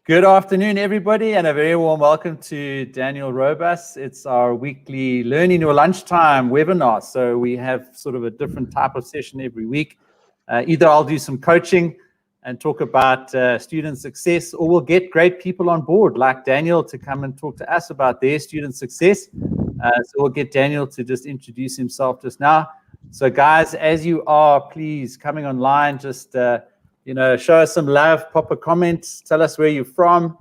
Good afternoon, everybody, and a very warm welcome to Daniel Robus. It's our weekly Learning Your Lunchtime webinar. So we have sort of a different type of session every week. Either I'll do some coaching and talk about student success, or we'll get great people on board like Daniel to come and talk to us about their student success. So we'll get Daniel to just introduce himself just now. So guys, as you are, please coming online, just show us some love, pop a comment, tell us where you're from.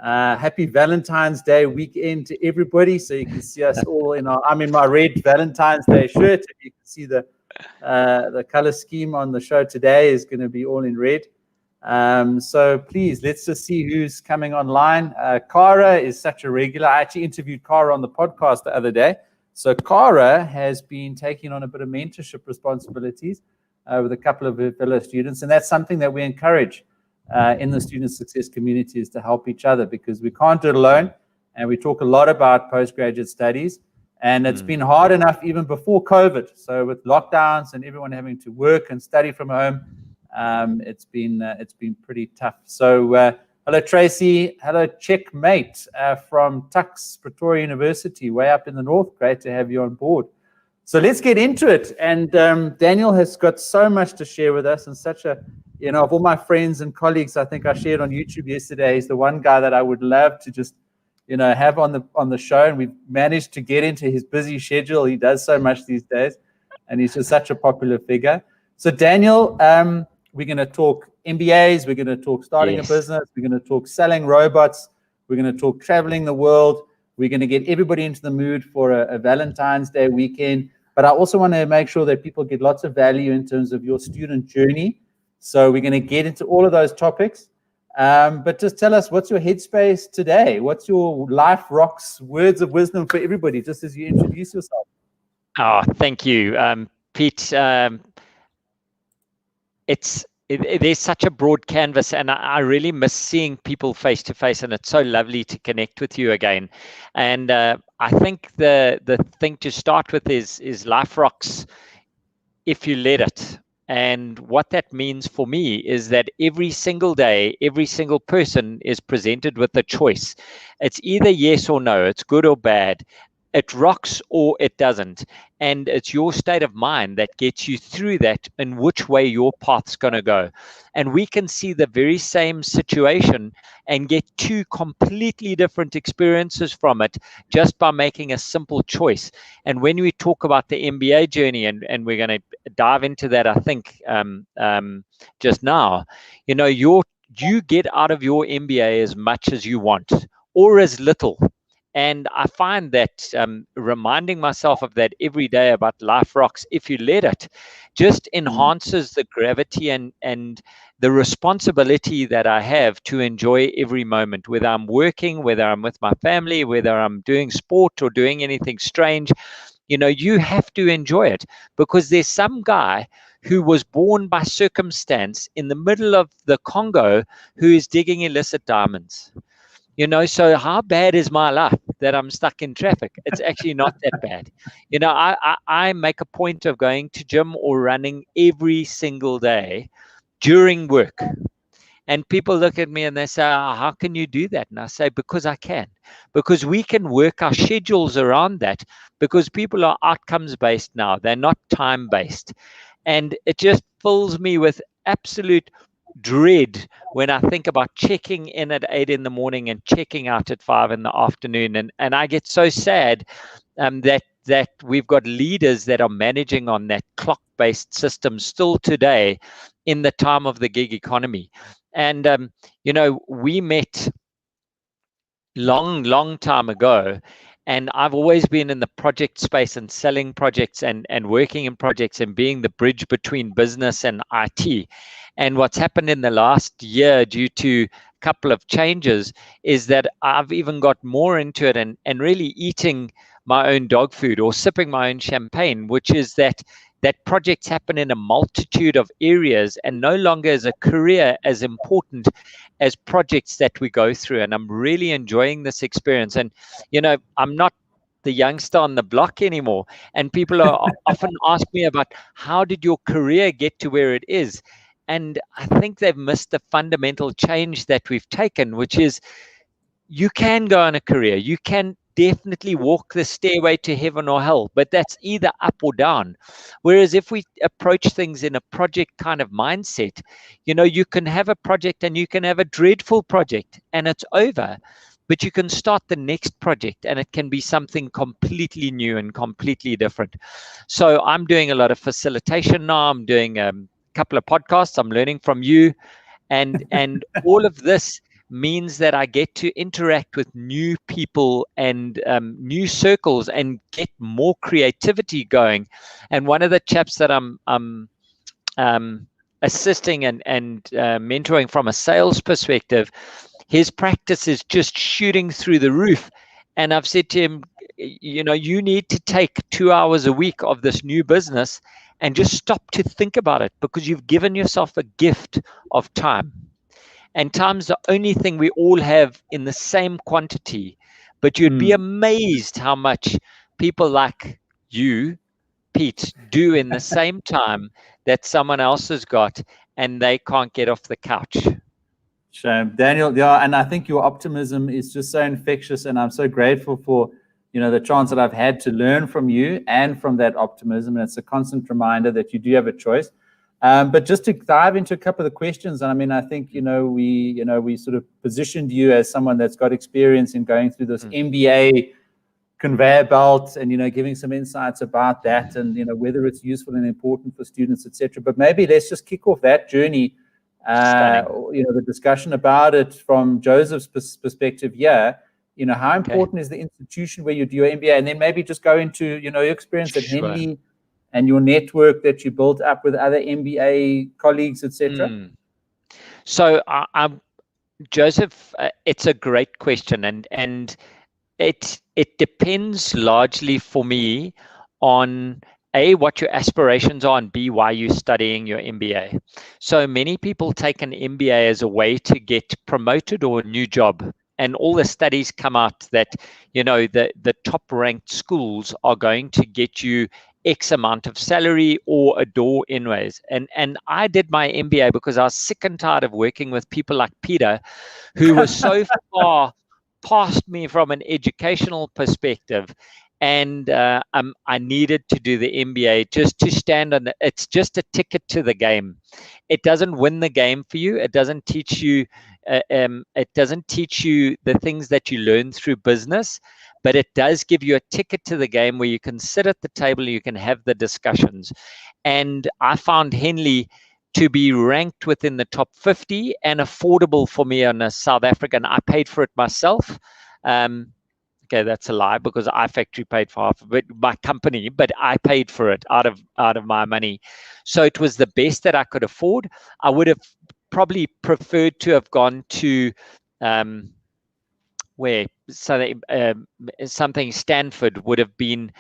Happy Valentine's Day weekend to everybody. So you can see us all I'm in my red Valentine's Day shirt. You can see the color scheme on the show today is going to be all in red. So please, let's just see who's coming online. Cara is such a regular. I actually interviewed Cara on the podcast the other day. So Cara has been taking on a bit of mentorship responsibilities with a couple of her fellow students. And that's something that we encourage in the student success community, is to help each other, because we can't do it alone. And we talk a lot about postgraduate studies. And it's been hard enough even before COVID. So with lockdowns and everyone having to work and study from home, it's been pretty tough. So hello, Tracy. Hello, Checkmate from Tux, Pretoria University, way up in the north. Great to have you on board. So let's get into it. And Daniel has got so much to share with us, and such a, of all my friends and colleagues, I think I shared on YouTube yesterday, he's the one guy that I would love to just, have on the show. And we've managed to get into his busy schedule. He does so much these days, and he's just such a popular figure. So Daniel, we're going to talk MBAs. We're going to talk starting a business. We're going to talk selling robots. We're going to talk traveling the world. We're going to get everybody into the mood for a Valentine's Day weekend. But I also want to make sure that people get lots of value in terms of your student journey. So we're going to get into all of those topics. But just tell us, what's your headspace today? What's your life rocks words of wisdom for everybody, just as you introduce yourself? Oh, thank you, Pete. There's such a broad canvas, and I really miss seeing people face to face, and it's so lovely to connect with you again. And I think the thing to start with is life rocks if you let it. And what that means for me is that every single day, every single person is presented with a choice. It's either yes or no, it's good or bad. It rocks or it doesn't. And it's your state of mind that gets you through that and which way your path's going to go. And we can see the very same situation and get two completely different experiences from it just by making a simple choice. And when we talk about the MBA journey, and we're going to dive into that, I think, just now, you get out of your MBA as much as you want or as little. And I find that reminding myself of that every day about life rocks, if you let it, just enhances the gravity and the responsibility that I have to enjoy every moment, whether I'm working, whether I'm with my family, whether I'm doing sport or doing anything strange. You have to enjoy it, because there's some guy who was born by circumstance in the middle of the Congo who is digging illicit diamonds. So how bad is my life that I'm stuck in traffic? It's actually not that bad. I make a point of going to gym or running every single day during work. And people look at me and they say, oh, how can you do that? And I say, because I can. Because we can work our schedules around that, because people are outcomes based now. They're not time based. And it just fills me with absolute dread when I think about checking in at 8 in the morning and checking out at 5 in the afternoon. And I get so sad that we've got leaders that are managing on that clock-based system still today in the time of the gig economy. And, we met long time ago. And I've always been in the project space and selling projects and working in projects and being the bridge between business and IT. And what's happened in the last year, due to a couple of changes, is that I've even got more into it and really eating my own dog food or sipping my own champagne, which is that projects happen in a multitude of areas, and no longer is a career as important as projects that we go through. And I'm really enjoying this experience. And, I'm not the youngster on the block anymore. And people are often ask me about, how did your career get to where it is? and I think they've missed the fundamental change that we've taken, which is you can go on a career. You can definitely walk the stairway to heaven or hell, but that's either up or down. Whereas if we approach things in a project kind of mindset, you can have a project and you can have a dreadful project and it's over, but you can start the next project and it can be something completely new and completely different. So I'm doing a lot of facilitation now. I'm doing a couple of podcasts. I'm learning from you, and all of this means that I get to interact with new people and new circles and get more creativity going. And one of the chaps that I'm assisting and mentoring from a sales perspective, his practice is just shooting through the roof. And I've said to him, you need to take 2 hours a week of this new business and just stop to think about it, because you've given yourself a gift of time. And time's the only thing we all have in the same quantity. But you'd be amazed how much people like you, Pete, do in the same time that someone else has got, and they can't get off the couch. Shame. Daniel, yeah, and I think your optimism is just so infectious, and I'm so grateful for the chance that I've had to learn from you and from that optimism. And it's a constant reminder that you do have a choice. But just to dive into a couple of the questions, and I mean, I think we sort of positioned you as someone that's got experience in going through this MBA conveyor belt, and giving some insights about that, and whether it's useful and important for students, etc. But maybe let's just kick off that journey. The discussion about it from Joseph's perspective. Yeah, how important is the institution where you do your MBA, and then maybe just go into your experience at Henley and your network that you built up with other MBA colleagues, etc. So, Joseph, it's a great question, and it depends largely for me on A, what your aspirations are, and B, why you're studying your MBA. So many people take an MBA as a way to get promoted or a new job. And all the studies come out that, the top ranked schools are going to get you X amount of salary or a door anyways. And I did my MBA because I was sick and tired of working with people like Peter, who was so far past me from an educational perspective. And I needed to do the MBA just to stand on it. It's just a ticket to the game. It doesn't win the game for you. It doesn't teach you. It doesn't teach you the things that you learn through business, but it does give you a ticket to the game where you can sit at the table and you can have the discussions. And I found Henley to be ranked within the top 50 and affordable for me on a South African. I paid for it myself. Okay, that's a lie, because iFactory paid for half of it, my company, but I paid for it out of my money. So it was the best that I could afford. I would have probably preferred to have gone to something Stanford would have been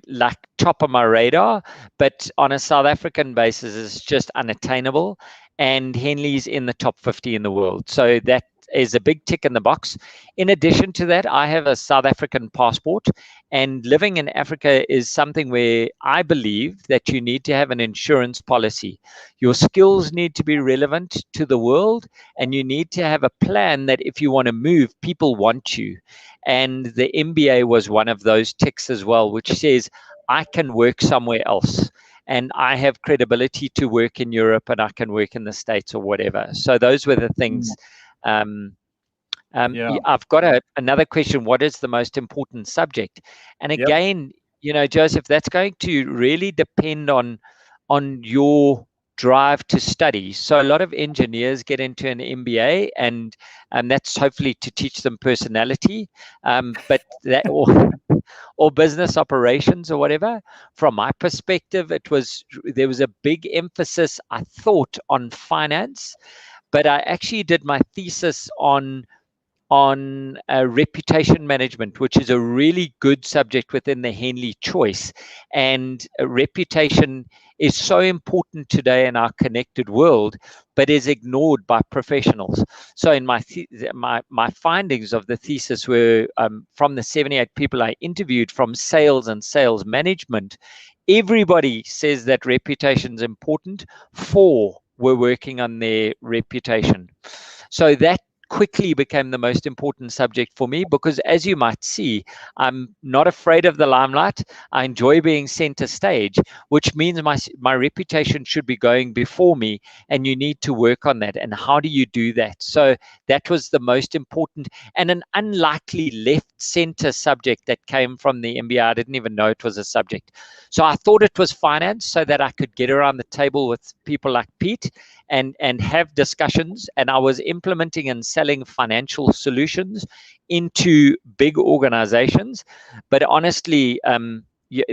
like top of my radar, but on a South African basis, it's just unattainable. And Henley's in the top 50 in the world. So that is a big tick in the box. In addition to that, I have a South African passport, and living in Africa is something where I believe that you need to have an insurance policy. Your skills need to be relevant to the world, and you need to have a plan that if you want to move, people want you. And the MBA was one of those ticks as well, which says I can work somewhere else. And I have credibility to work in Europe, and I can work in the States or whatever. So those were the things. I've got another question. What is the most important subject? And again, Joseph, that's going to really depend on your drive to study. So a lot of engineers get into an MBA, and that's hopefully to teach them personality, but that or business operations or whatever. From my perspective, there was a big emphasis, I thought, on finance, but I actually did my thesis on reputation management, which is a really good subject within the Henley choice. And reputation is so important today in our connected world, but is ignored by professionals. So in my findings of the thesis were from the 78 people I interviewed from sales and sales management, everybody says that reputation is important for were working on their reputation. So that quickly became the most important subject for me, because as you might see, I'm not afraid of the limelight. I enjoy being center stage, which means my reputation should be going before me, and you need to work on that. And how do you do that? So that was the most important, and an unlikely left center subject that came from the MBA. I didn't even know it was a subject. So I thought it was finance, so that I could get around the table with people like Pete and have discussions. And I was implementing and selling financial solutions into big organizations. But honestly,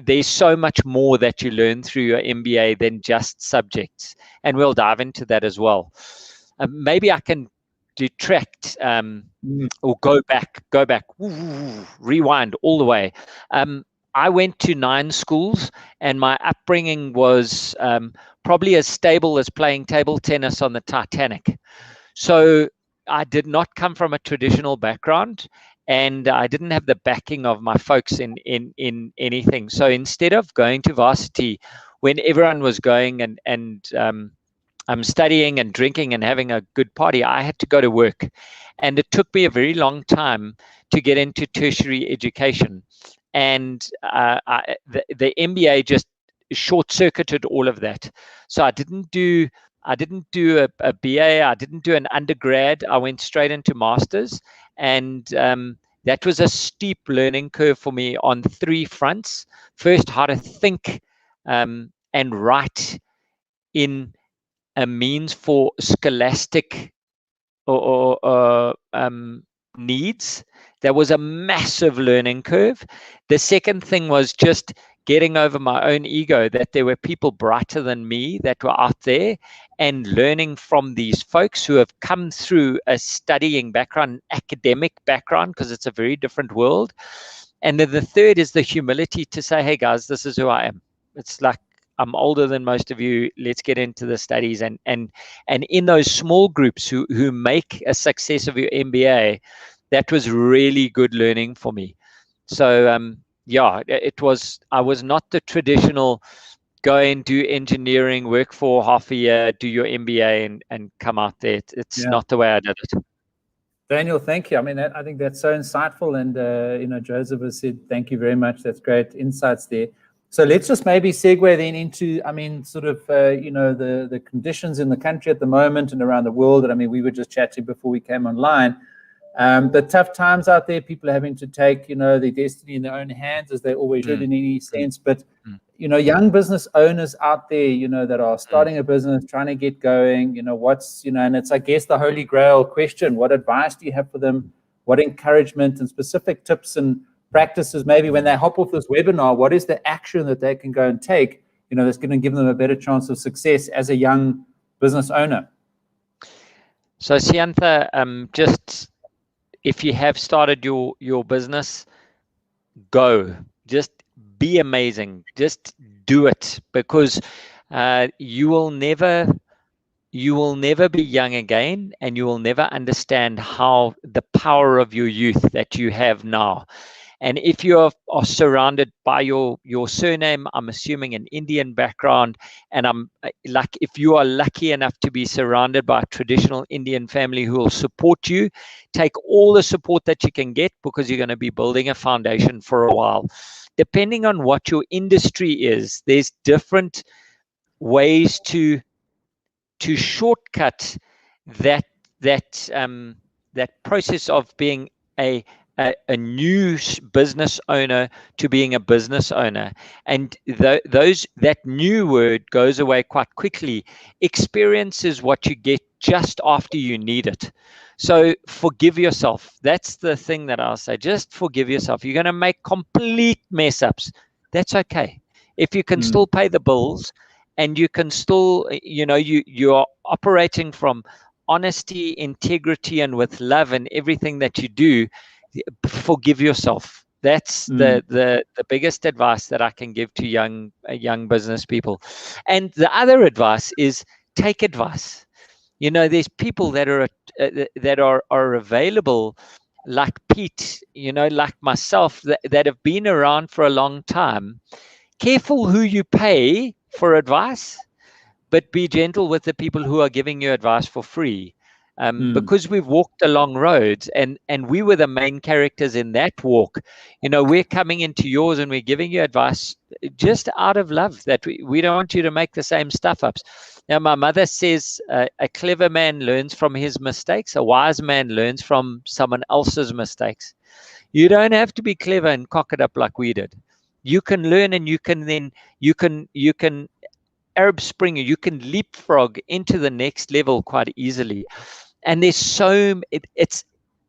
there's so much more that you learn through your MBA than just subjects, and we'll dive into that as well. Maybe I can detract or go back, rewind all the way. I went to 9 schools, and my upbringing was probably as stable as playing table tennis on the Titanic. So I did not come from a traditional background, and I didn't have the backing of my folks in anything. So instead of going to varsity when everyone was going and I'm studying and drinking and having a good party, I had to go to work. And it took me a very long time to get into tertiary education. And the MBA just short-circuited all of that. So I didn't do a BA. I didn't do an undergrad. I went straight into masters, and that was a steep learning curve for me on 3 fronts. First, how to think and write in a means for scholastic or needs. There was a massive learning curve. The second thing was just getting over my own ego, that there were people brighter than me that were out there, and learning from these folks who have come through a studying background, academic background, because it's a very different world. And then the third is the humility to say, hey guys, this is who I am. It's like, I'm older than most of you. Let's get into the studies. And in those small groups who make a success of your MBA, that was really good learning for me. So yeah, I was not the traditional go and do engineering, work for half a year, do your MBA and come out there. It's not the way I did it. Daniel, thank you. I mean, I think that's so insightful. And, Joseph has said, thank you very much. That's great insights there. So let's just maybe segue then into, I mean, sort of, the conditions in the country at the moment and around the world. And I mean, we were just chatting before we came online. The tough times out there, people are having to take, their destiny in their own hands, as they always should in any sense. But, young business owners out there, that are starting a business, trying to get going, and it's, I guess, the holy grail question. What advice do you have for them? What encouragement and specific tips and practices, maybe when they hop off this webinar, what is the action that they can go and take, that's going to give them a better chance of success as a young business owner? So Siantha, just if you have started your business, go. Just be amazing. Just do it, because you will never be young again, and you will never understand how the power of your youth that you have now. And if you are surrounded by your surname, I'm assuming an Indian background, and I'm like, if you are lucky enough to be surrounded by a traditional Indian family who will support you, take all the support that you can get, because you're going to be building a foundation for a while. Depending on what your industry is, there's different ways to shortcut that process of being a new business owner to being a business owner. And that new word goes away quite quickly. Experience is what you get just after you need it. So forgive yourself. That's the thing that I'll say. Just forgive yourself. You're going to make complete mess ups. That's okay. If you can still pay the bills, and you can still, you're operating from honesty, integrity, and with love in everything that you do, forgive yourself. That's the biggest advice that I can give to young business people. And the other advice is take advice. There's people that are available, like Pete, like myself, that have been around for a long time. Careful who you pay for advice, but be gentle with the people who are giving you advice for free. Because we've walked along roads, and we were the main characters in that walk. We're coming into yours and we're giving you advice just out of love, that we don't want you to make the same stuff ups. Now, my mother says a clever man learns from his mistakes. A wise man learns from someone else's mistakes. You don't have to be clever and cock it up like we did. You can learn, and you can Arab Spring, you can leapfrog into the next level quite easily. And there's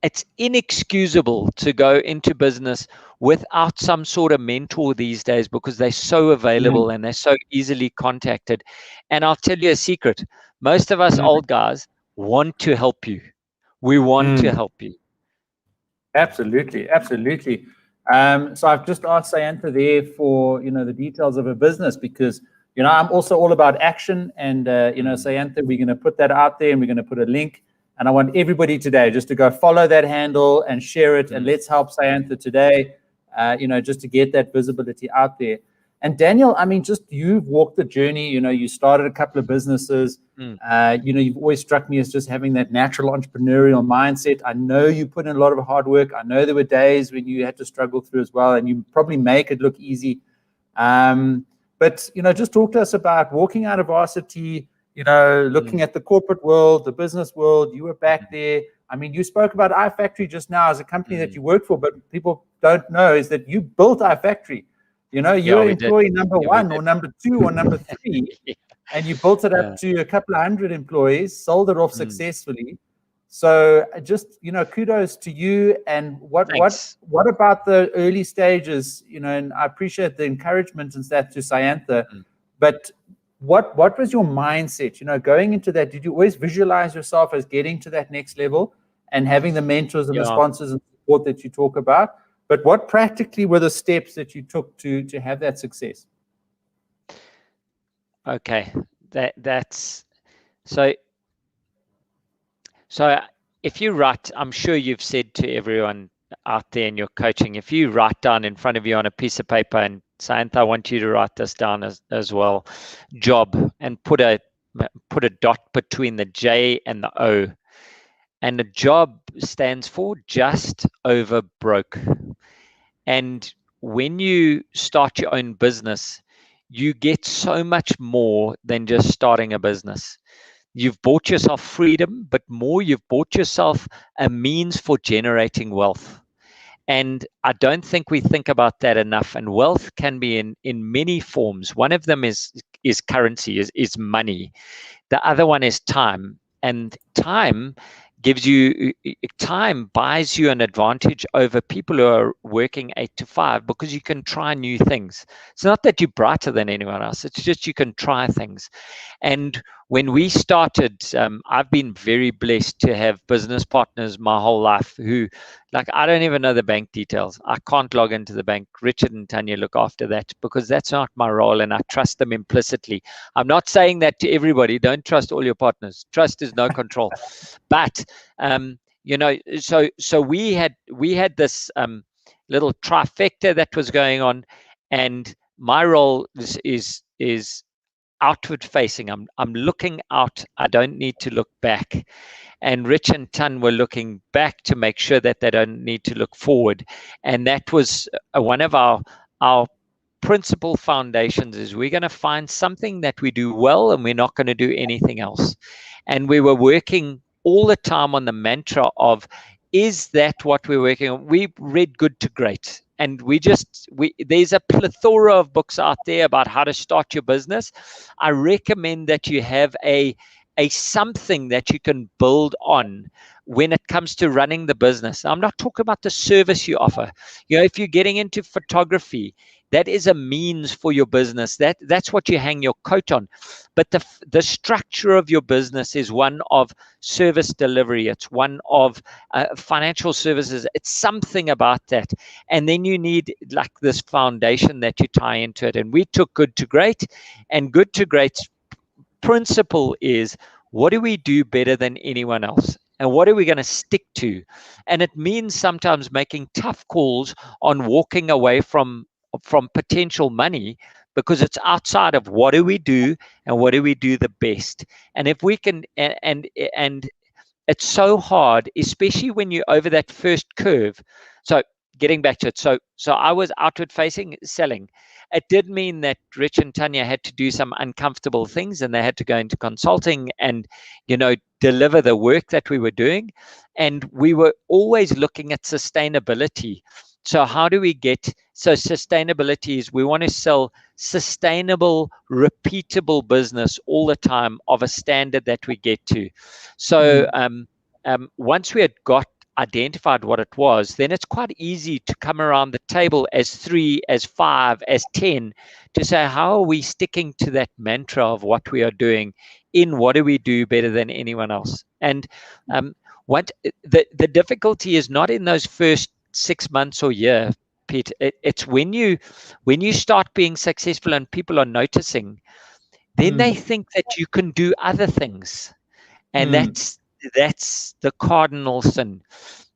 it's inexcusable to go into business without some sort of mentor these days, because they're so available and they're so easily contacted. And I'll tell you a secret. Most of us old guys want to help you. We want to help you. Absolutely. So I've just asked Sayantha there for, the details of a business, because, I'm also all about action. And, Sayantha, we're going to put that out there, and we're going to put a link. And I want everybody today just to go follow that handle and share it. And let's help Sayantha today, just to get that visibility out there. And Daniel, I mean, just you've walked the journey. You started a couple of businesses. You've always struck me as just having that natural entrepreneurial mindset. I know you put in a lot of hard work. I know there were days when you had to struggle through as well, and you probably make it look easy. But, just talk to us about walking out of varsity, looking at the corporate world, the business world. You were back there. I mean, you spoke about iFactory just now as a company that you worked for, but people don't know is that you built iFactory. You're employee number one or number two or number three, and you built it up to a couple of hundred employees, sold it off successfully. So just, kudos to you. And what about the early stages, and I appreciate the encouragement and that to Sayantha, but what was your mindset, going into that? Did you always visualize yourself as getting to that next level and having the mentors and the sponsors and support that you talk about? But what practically were the steps that you took to have that success? Okay, that's so. So if you write, I'm sure you've said to everyone out there in your coaching, if you write down in front of you on a piece of paper, and Sayantha, I want you to write this down as well, job, and put a dot between the J and the O. And the job stands for just over broke. And when you start your own business, you get so much more than just starting a business. You've bought yourself freedom, but more, you've bought yourself a means for generating wealth. And I don't think we think about that enough. And wealth can be in many forms. One of them is currency, is money. The other one is time. And time buys you an advantage over people who are working 8 to 5, because you can try new things. It's not that you're brighter than anyone else. It's just you can try things. And when we started, I've been very blessed to have business partners my whole life who, like, I don't even know the bank details. I can't log into the bank. Richard and Tanya look after that, because that's not my role, and I trust them implicitly. I'm not saying that to everybody. Don't trust all your partners. Trust is no control. But so we had this little trifecta that was going on, and my role is outward facing. I'm looking out. I don't need to look back. And Rich and Tan were looking back to make sure that they don't need to look forward. And that was one of our principal foundations, is we're going to find something that we do well, and we're not going to do anything else. And we were working all the time on the mantra of, is that what we're working on? We read Good to Great. And there's a plethora of books out there about how to start your business. I recommend that you have a something that you can build on when it comes to running the business. I'm not talking about the service you offer. If you're getting into photography, that is a means for your business. That's what you hang your coat on. But the structure of your business is one of service delivery. It's one of financial services. It's something about that. And then you need like this foundation that you tie into it. And we took Good to Great, and Good to Great's principle is, what do we do better than anyone else? And what are we going to stick to? And it means sometimes making tough calls on walking away from potential money, because it's outside of what do we do and what do we do the best. And if we can, and it's so hard, especially when you're over that first curve. So getting back to it, so I was outward facing, selling. It did mean that Rich and Tanya had to do some uncomfortable things, and they had to go into consulting and, deliver the work that we were doing. And we were always looking at sustainability. So how do we so sustainability is, we want to sell sustainable, repeatable business all the time of a standard that we get to. So once we had identified what it was, then it's quite easy to come around the table as 3, as 5, as 10 to say, how are we sticking to that mantra of what we are doing in what do we do better than anyone else? And what the difficulty is not in those first 6 months or year, Pete. It's when you start being successful and people are noticing, then they think that you can do other things, and that's the cardinal sin.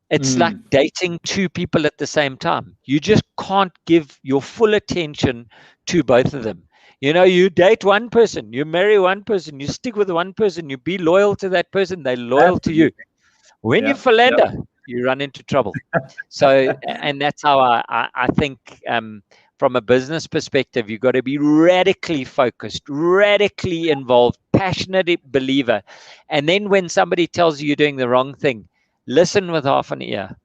It's like dating 2 people at the same time. You just can't give your full attention to both of them. You date one person, you marry one person, you stick with one person, you be loyal to that person, they're loyal to you. When you philander, you run into trouble. So, and that's how I think, from a business perspective, you've got to be radically focused, radically involved, passionate believer. And then when somebody tells you you're doing the wrong thing, listen with half an ear.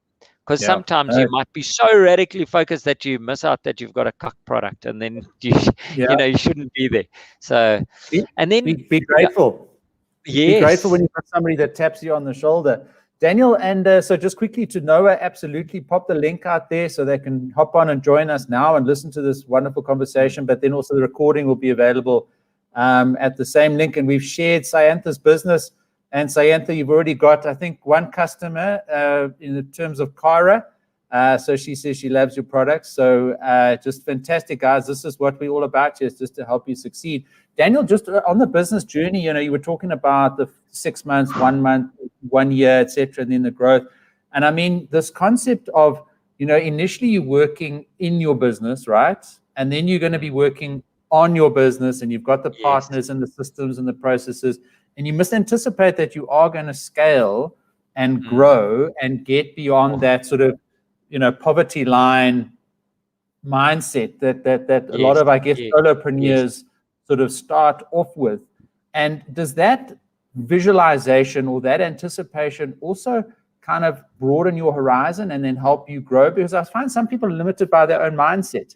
Because sometimes you might be so radically focused that you miss out that you've got a cuck product, and then you shouldn't be there. So, and then be grateful. Yes. Be grateful when you've got somebody that taps you on the shoulder. Daniel, and so just quickly to Noah, absolutely pop the link out there so they can hop on and join us now and listen to this wonderful conversation. But then also the recording will be available at the same link. And we've shared Sayantha's business. And Sayantha, you've already got, I think, 1 customer in the terms of Cara. So she says she loves your products. So just fantastic, guys. This is what we're all about here, is just to help you succeed. Daniel, just on the business journey, you were talking about the 6 months, 1 month, 1 year, etc., and then the growth. And I mean, this concept of, initially you're working in your business, right? And then you're going to be working on your business, and you've got the partners and the systems and the processes. And you must anticipate that you are going to scale and grow and get beyond that sort of, poverty line mindset that a lot of, I guess, solopreneurs sort of start off with. And does that visualization or that anticipation also kind of broaden your horizon and then help you grow? Because I find some people are limited by their own mindset.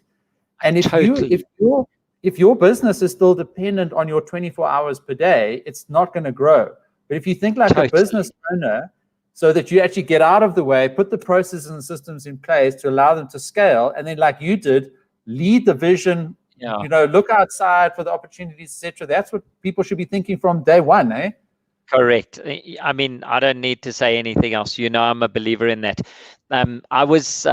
And if your business is still dependent on your 24 hours per day, it's not going to grow. But if you think like a business owner, so that you actually get out of the way, put the processes and systems in place to allow them to scale, and then like you did, lead the vision, look outside for the opportunities, etc. That's what people should be thinking from day one, eh? Correct. I mean, I don't need to say anything else. I'm a believer in that. I was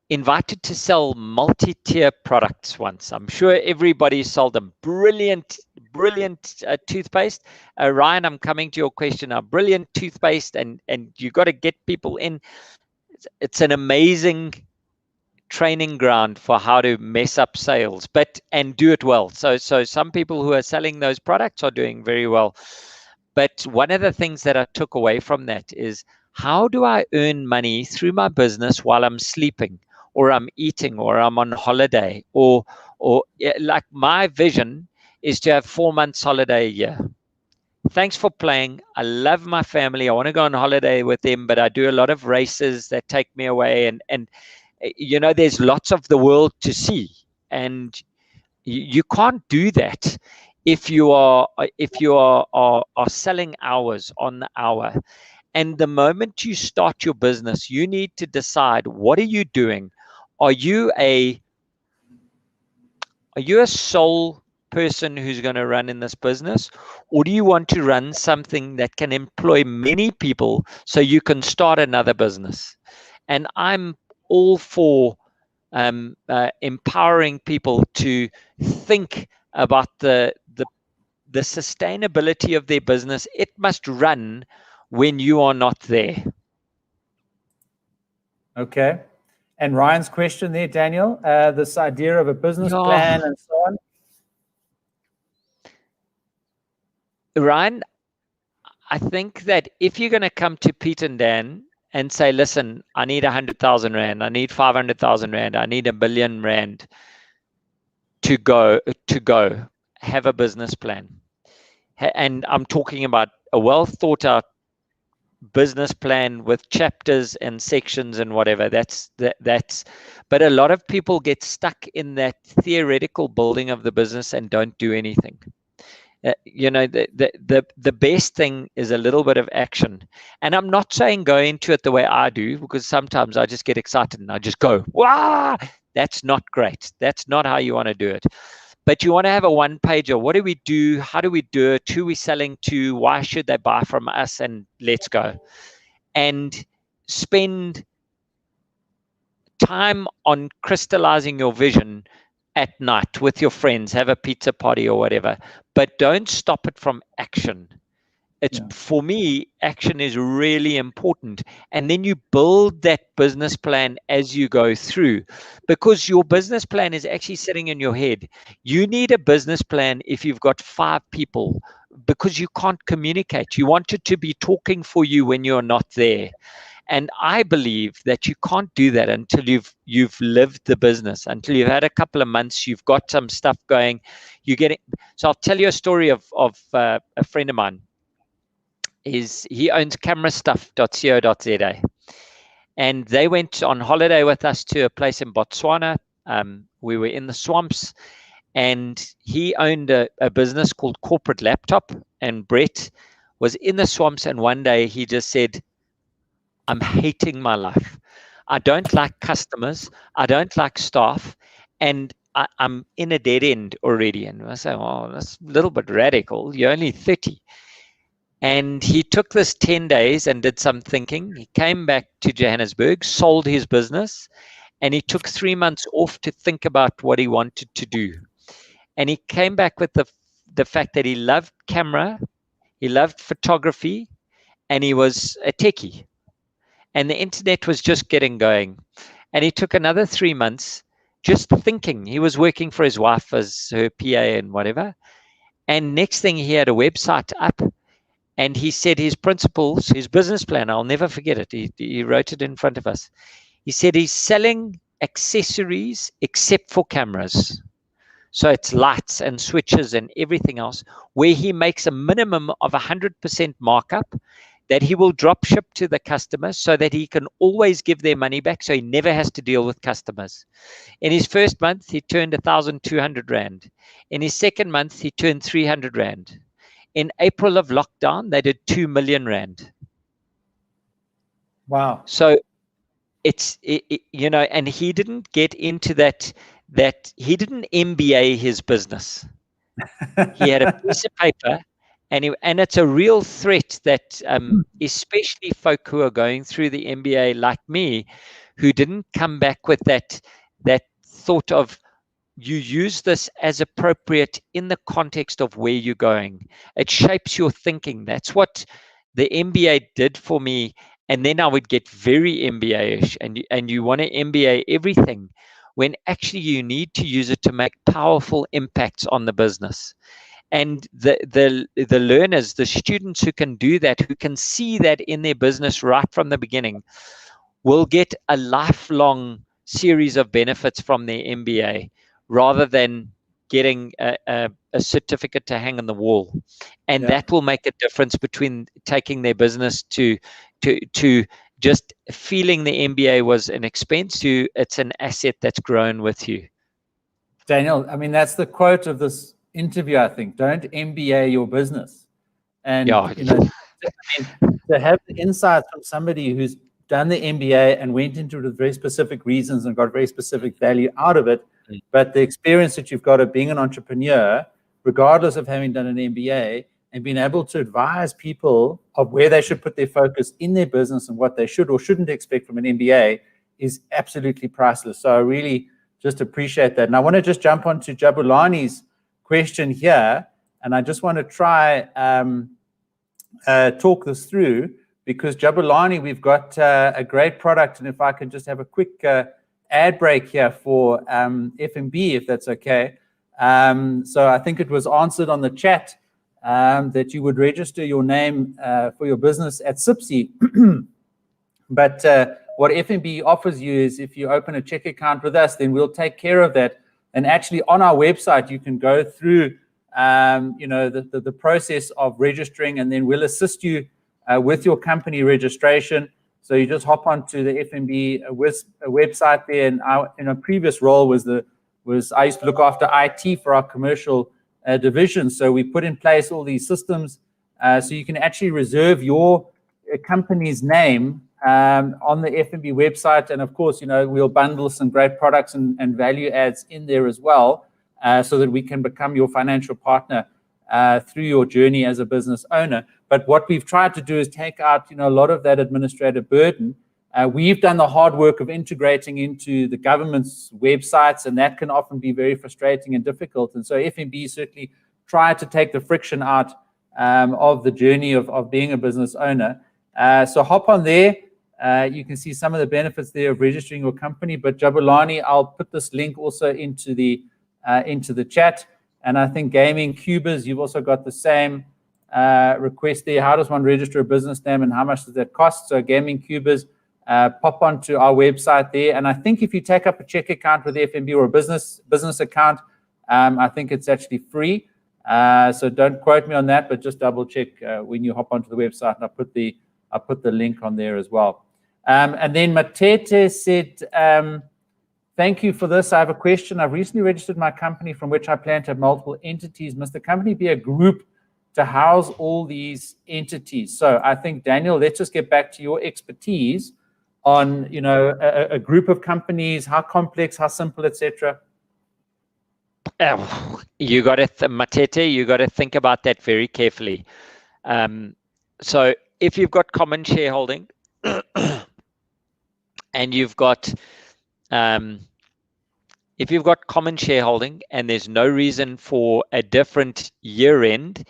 invited to sell multi-tier products once. I'm sure everybody sold them. Brilliant toothpaste. Ryan, I'm coming to your question. A brilliant toothpaste, and you got to get people in. It's an amazing training ground for how to mess up sales, and do it well. So some people who are selling those products are doing very well. But one of the things that I took away from that is, how do I earn money through my business while I'm sleeping, or I'm eating, or I'm on holiday, or like my vision is to have 4 months holiday a year. Thanks for playing. I love my family. I want to go on holiday with them, but I do a lot of races that take me away, and there's lots of the world to see, and you can't do that if you are selling hours on the hour. And the moment you start your business, you need to decide, what are you doing? Are you a sole person who's going to run in this business, or do you want to run something that can employ many people so you can start another business? And I'm all for empowering people to think about the sustainability of their business. It must run when you are not there. Okay. And Ryan's question there, Daniel, this idea of a business Yeah. plan and so on. Ryan, I think that if you're going to come to Pete and Dan and say, listen, I need 100,000 Rand, I need 500,000 Rand, I need 1 billion Rand to go, have a business plan. And I'm talking about a well thought out business plan with chapters and sections and whatever. That's but a lot of people get stuck in that theoretical building of the business and don't do anything. You know, the best thing is a little bit of action. And I'm not saying go into it the way I do, because sometimes I just get excited and I just go, wow, that's not great. That's not how you want to do it. But you want to have a one-pager. What do we do? How do we do it? Who are we selling to? Why should they buy from us? And let's go. And spend time on crystallizing your vision at night with your friends. Have a pizza party or whatever. But don't stop it from action. It's for me, action is really important. And then you build that business plan as you go through, because your business plan is actually sitting in your head. You need a business plan if you've got 5 people, because you can't communicate. You want it to be talking for you when you're not there. And I believe that you can't do that until you've lived the business, until you've had a couple of months, you've got some stuff going, you get it. So I'll tell you a story of a friend of mine. He owns camerastuff.co.za, and they went on holiday with us to a place in Botswana. We were in the swamps, and he owned a business called Corporate Laptop, and Brett was in the swamps, and one day he just said, I'm hating my life. I don't like customers. I don't like staff, and I'm in a dead end already. And I say, oh, that's a little bit radical. You're only 30. And he took this 10 days and did some thinking. He came back to Johannesburg, sold his business, and he took 3 months off to think about what he wanted to do. And he came back with the fact that he loved camera, he loved photography, and he was a techie. And the internet was just getting going. And he took another 3 months just thinking. He was working for his wife as her PA and whatever. And next thing, he had a website up. And he said his principles, his business plan, I'll never forget it. He wrote it in front of us. He said he's selling accessories except for cameras. So it's lights and switches and everything else, where he makes a minimum of 100% markup that he will drop ship to the customer so that he can always give their money back, so he never has to deal with customers. In his first month, he turned 1,200 Rand. In his second month, he turned 300 Rand. In April of lockdown, they did 2 million Rand. Wow. So you know, and he didn't get into that he didn't MBA his business. He had a piece of paper, and it's a real threat that especially folk who are going through the MBA like me, who didn't come back with that thought of, you use this as appropriate in the context of where you're going. It shapes your thinking. That's what the MBA did for me. And then I would get very MBA-ish, and you want to MBA everything, when actually you need to use it to make powerful impacts on the business. And the learners, the students who can do that, who can see that in their business right from the beginning, will get a lifelong series of benefits from their MBA, rather than getting a certificate to hang on the wall. And that will make a difference between taking their business to just feeling the MBA was an expense to it's an asset that's grown with you. Daniel, I mean, that's the quote of this interview, I think. Don't MBA your business. And you know, to have the insights from somebody who's done the MBA and went into it with very specific reasons and got very specific value out of it, but the experience that you've got of being an entrepreneur, regardless of having done an MBA, and being able to advise people of where they should put their focus in their business and what they should or shouldn't expect from an MBA, is absolutely priceless. So I really just appreciate that. And I want to just jump on to Jabulani's question here, and I just want to try talk this through, because Jabulani, we've got a great product, and if I can just have a quick ad break here for FNB, if that's okay. So I think it was answered on the chat that you would register your name for your business at SIPSI. But what FNB offers you is if you open a check account with us, then we'll take care of that. And actually on our website, you can go through the process of registering, and then we'll assist you with your company registration. So you just hop onto the FNB website there. And in a previous role I used to look after IT for our commercial division. So we put in place all these systems so you can actually reserve your company's name on the FNB website. And of course, we'll bundle some great products and value adds in there as well, so that we can become your financial partner through your journey as a business owner. But what we've tried to do is take out, a lot of that administrative burden. We've done the hard work of integrating into the government's websites, and that can often be very frustrating and difficult. And so FNB certainly tried to take the friction out of the journey of being a business owner. So hop on there. You can see some of the benefits there of registering your company. But Jabulani, I'll put this link also into the chat. And I think Gaming Cubers, you've also got the same request there. How does one register a business name and how much does that cost? So Gaming Cubers, pop onto our website there. And I think if you take up a check account with FNB or a business account, I think it's actually free. So don't quote me on that, but just double check when you hop onto the website. And I'll put the link on there as well. And then Matete said, thank you for this. I have a question. I've recently registered my company from which I plan to have multiple entities. Must the company be a group to house all these entities? So I think, Daniel, let's just get back to your expertise on, a group of companies, how complex, how simple, etc. You got to, Matete, you got to think about that very carefully. So if you've got common shareholding and you've got if you've got common shareholding and there's no reason for a different year end,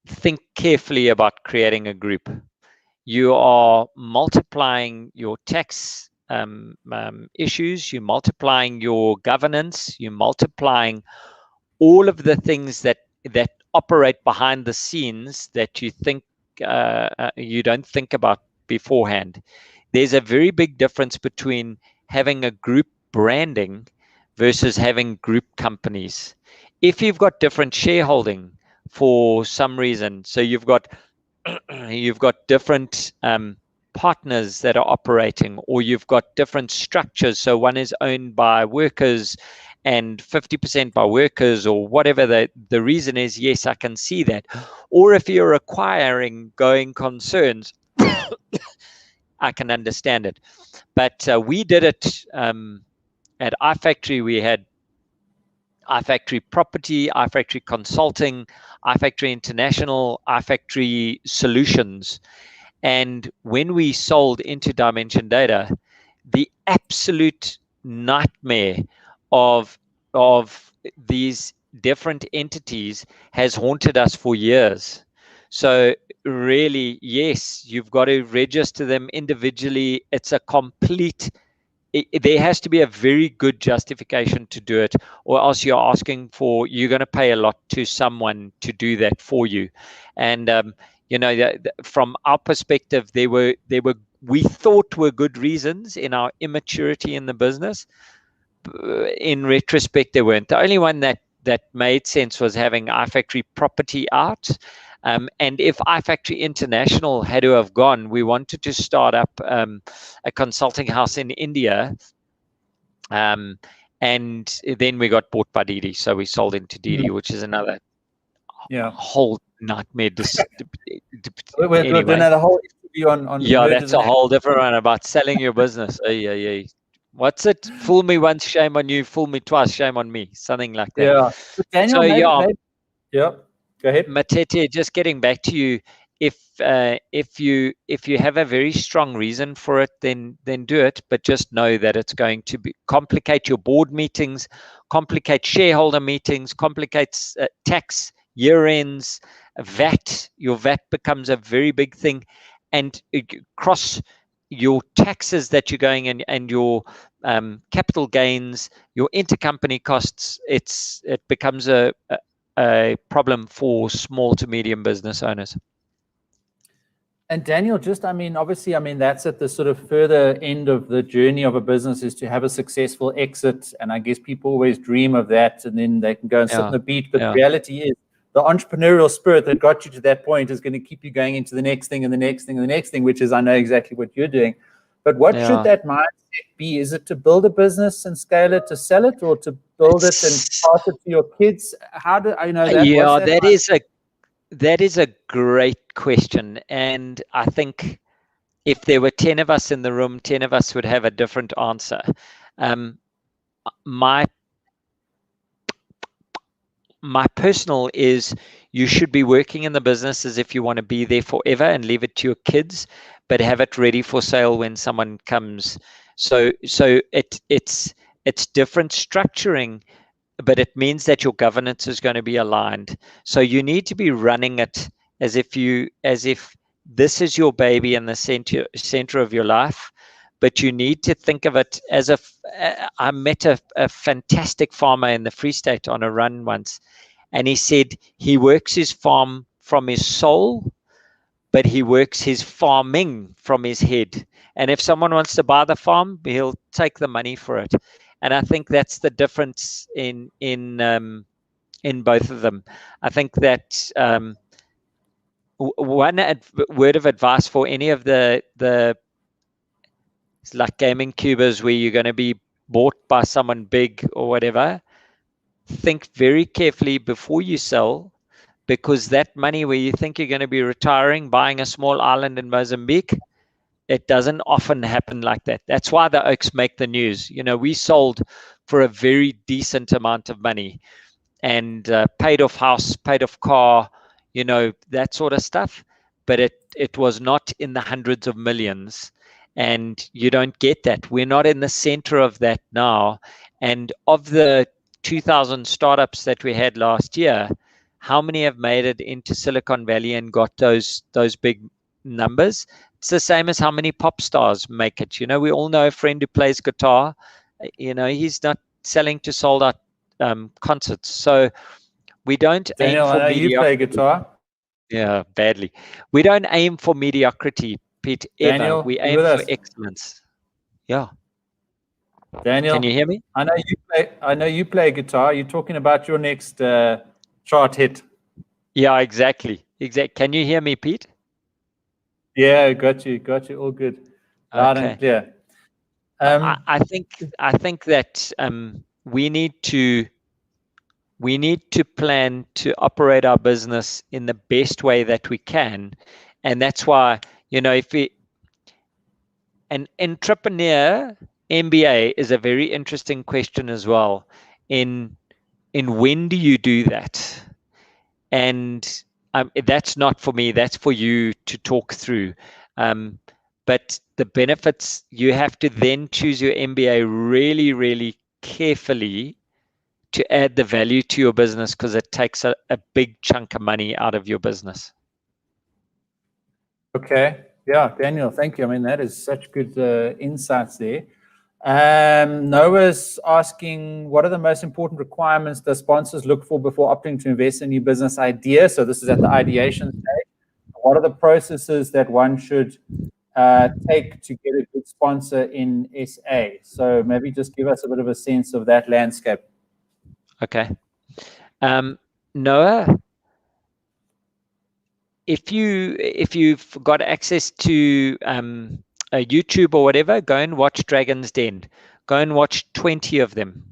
think carefully about creating a group. You are multiplying your tax issues, you're multiplying your governance, you're multiplying all of the things that operate behind the scenes that you think you don't think about beforehand. There's a very big difference between having a group branding versus having group companies. If you've got different shareholding for some reason, so you've got different partners that are operating, or you've got different structures, so one is owned by workers and 50% by workers, or whatever the reason is, yes, I can see that. Or if you're acquiring going concerns, I can understand it. But we did it at iFactory. We had iFactory Property, iFactory Consulting, iFactory International, iFactory Solutions. And when we sold into Dimension Data, the absolute nightmare of these different entities has haunted us for years. So really, yes, you've got to register them individually. It's a complete, there has to be a very good justification to do it, or else you're going to pay a lot to someone to do that for you. And from our perspective, we thought were good reasons in our immaturity in the business. In retrospect, they weren't. The only one that made sense was having iFactory Property out. And if iFactory International had to have gone, we wanted to start up a consulting house in India. And then we got bought by didnt. So we sold into didnt, which is another whole nightmare. We're doing a whole interview on that's a whole different one about selling your business. What's it? Fool me once, shame on you. Fool me twice, shame on me. Something like that. Yeah. But Daniel, Go ahead. Matete, just getting back to you, if you have a very strong reason for it, then do it. But just know that it's going to complicate your board meetings, complicate shareholder meetings, complicates tax year ends, VAT. Your VAT becomes a very big thing, and your taxes that you're going in, and your capital gains, your intercompany costs, it becomes a problem for small to medium business owners. And Daniel, just, I mean, obviously, I mean, that's at the sort of further end of the journey of a business, is to have a successful exit. And I guess people always dream of that, and then they can go and sit on the beach. But the reality is, the entrepreneurial spirit that got you to that point is going to keep you going into the next thing and the next thing and the next thing, which is, I know exactly what you're doing. But what should that mindset be? Is it to build a business and scale it, to sell it, or to build it and pass it to your kids? How do I know that? Yeah, that is a great question. And I think if there were 10 of us in the room, 10 of us would have a different answer. My personal is, you should be working in the business as if you want to be there forever and leave it to your kids, but have it ready for sale when someone comes. So it's different structuring, but it means that your governance is going to be aligned. So you need to be running it as if this is your baby in the center of your life. But you need to think of it as I met a fantastic farmer in the Free State on a run once, and he said he works his farm from his soul, but he works his farming from his head. And if someone wants to buy the farm, he'll take the money for it. And I think that's the difference in both of them. I think that one word of advice for any of the like gaming cubers where you're going to be bought by someone big or whatever, think very carefully before you sell, because that money where you think you're going to be retiring, buying a small island in Mozambique, it doesn't often happen like that. That's why the Oaks make the news. You know, we sold for a very decent amount of money, and paid off house, paid off car, you know, that sort of stuff. But it was not in the hundreds of millions. And you don't get that. We're not in the center of that now. And of the 2,000 startups that we had last year, how many have made it into Silicon Valley and got those big numbers? It's the same as how many pop stars make it. You know, we all know a friend who plays guitar. You know, he's not selling to sold out concerts. So we don't Daniel, aim for mediocrity. You play guitar? Yeah, badly. We don't aim for mediocrity, Pete, ever. Daniel, we aim for excellence. Yeah. Daniel, can you hear me? I know you play guitar. You're talking about your next chart hit. Yeah, exactly. Can you hear me, Pete? Yeah, got you. All good. Loud and clear. I think that we need to plan to operate our business in the best way that we can. And that's why, you know, an entrepreneur MBA is a very interesting question as well. In when do you do that? And that's not for me. That's for you to talk through. But the benefits, you have to then choose your MBA really, really carefully to add the value to your business, because it takes a big chunk of money out of your business. Okay. Yeah, Daniel, thank you. I mean, that is such good insights there. Noah's asking, what are the most important requirements the sponsors look for before opting to invest in a new business idea? So this is at the ideation stage. What are the processes that one should take to get a good sponsor in SA? So maybe just give us a bit of a sense of that landscape. Okay. Noah, if you've got access to a YouTube or whatever, go and watch Dragon's Den. Go and watch 20 of them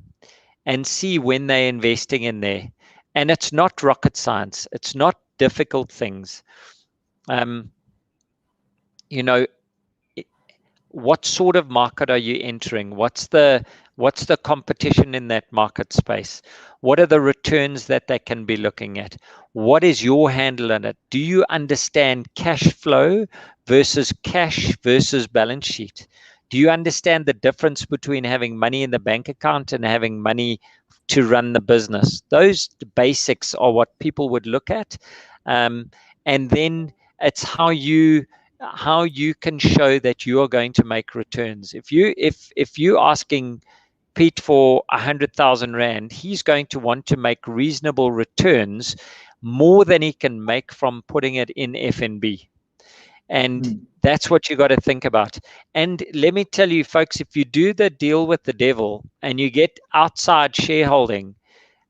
and see when they're investing in there. And it's not rocket science. It's not difficult things. You know, what sort of market are you entering? What's the competition in that market space? What are the returns that they can be looking at? What is your handle in it? Do you understand cash flow versus cash versus balance sheet? Do you understand the difference between having money in the bank account and having money to run the business? Those basics are what people would look at. And then it's how you how you can show that you are going to make returns. If you asking Pete for 100,000 Rand, he's going to want to make reasonable returns, more than he can make from putting it in FNB. And that's what you got to think about. And let me tell you, folks, if you do the deal with the devil and you get outside shareholding,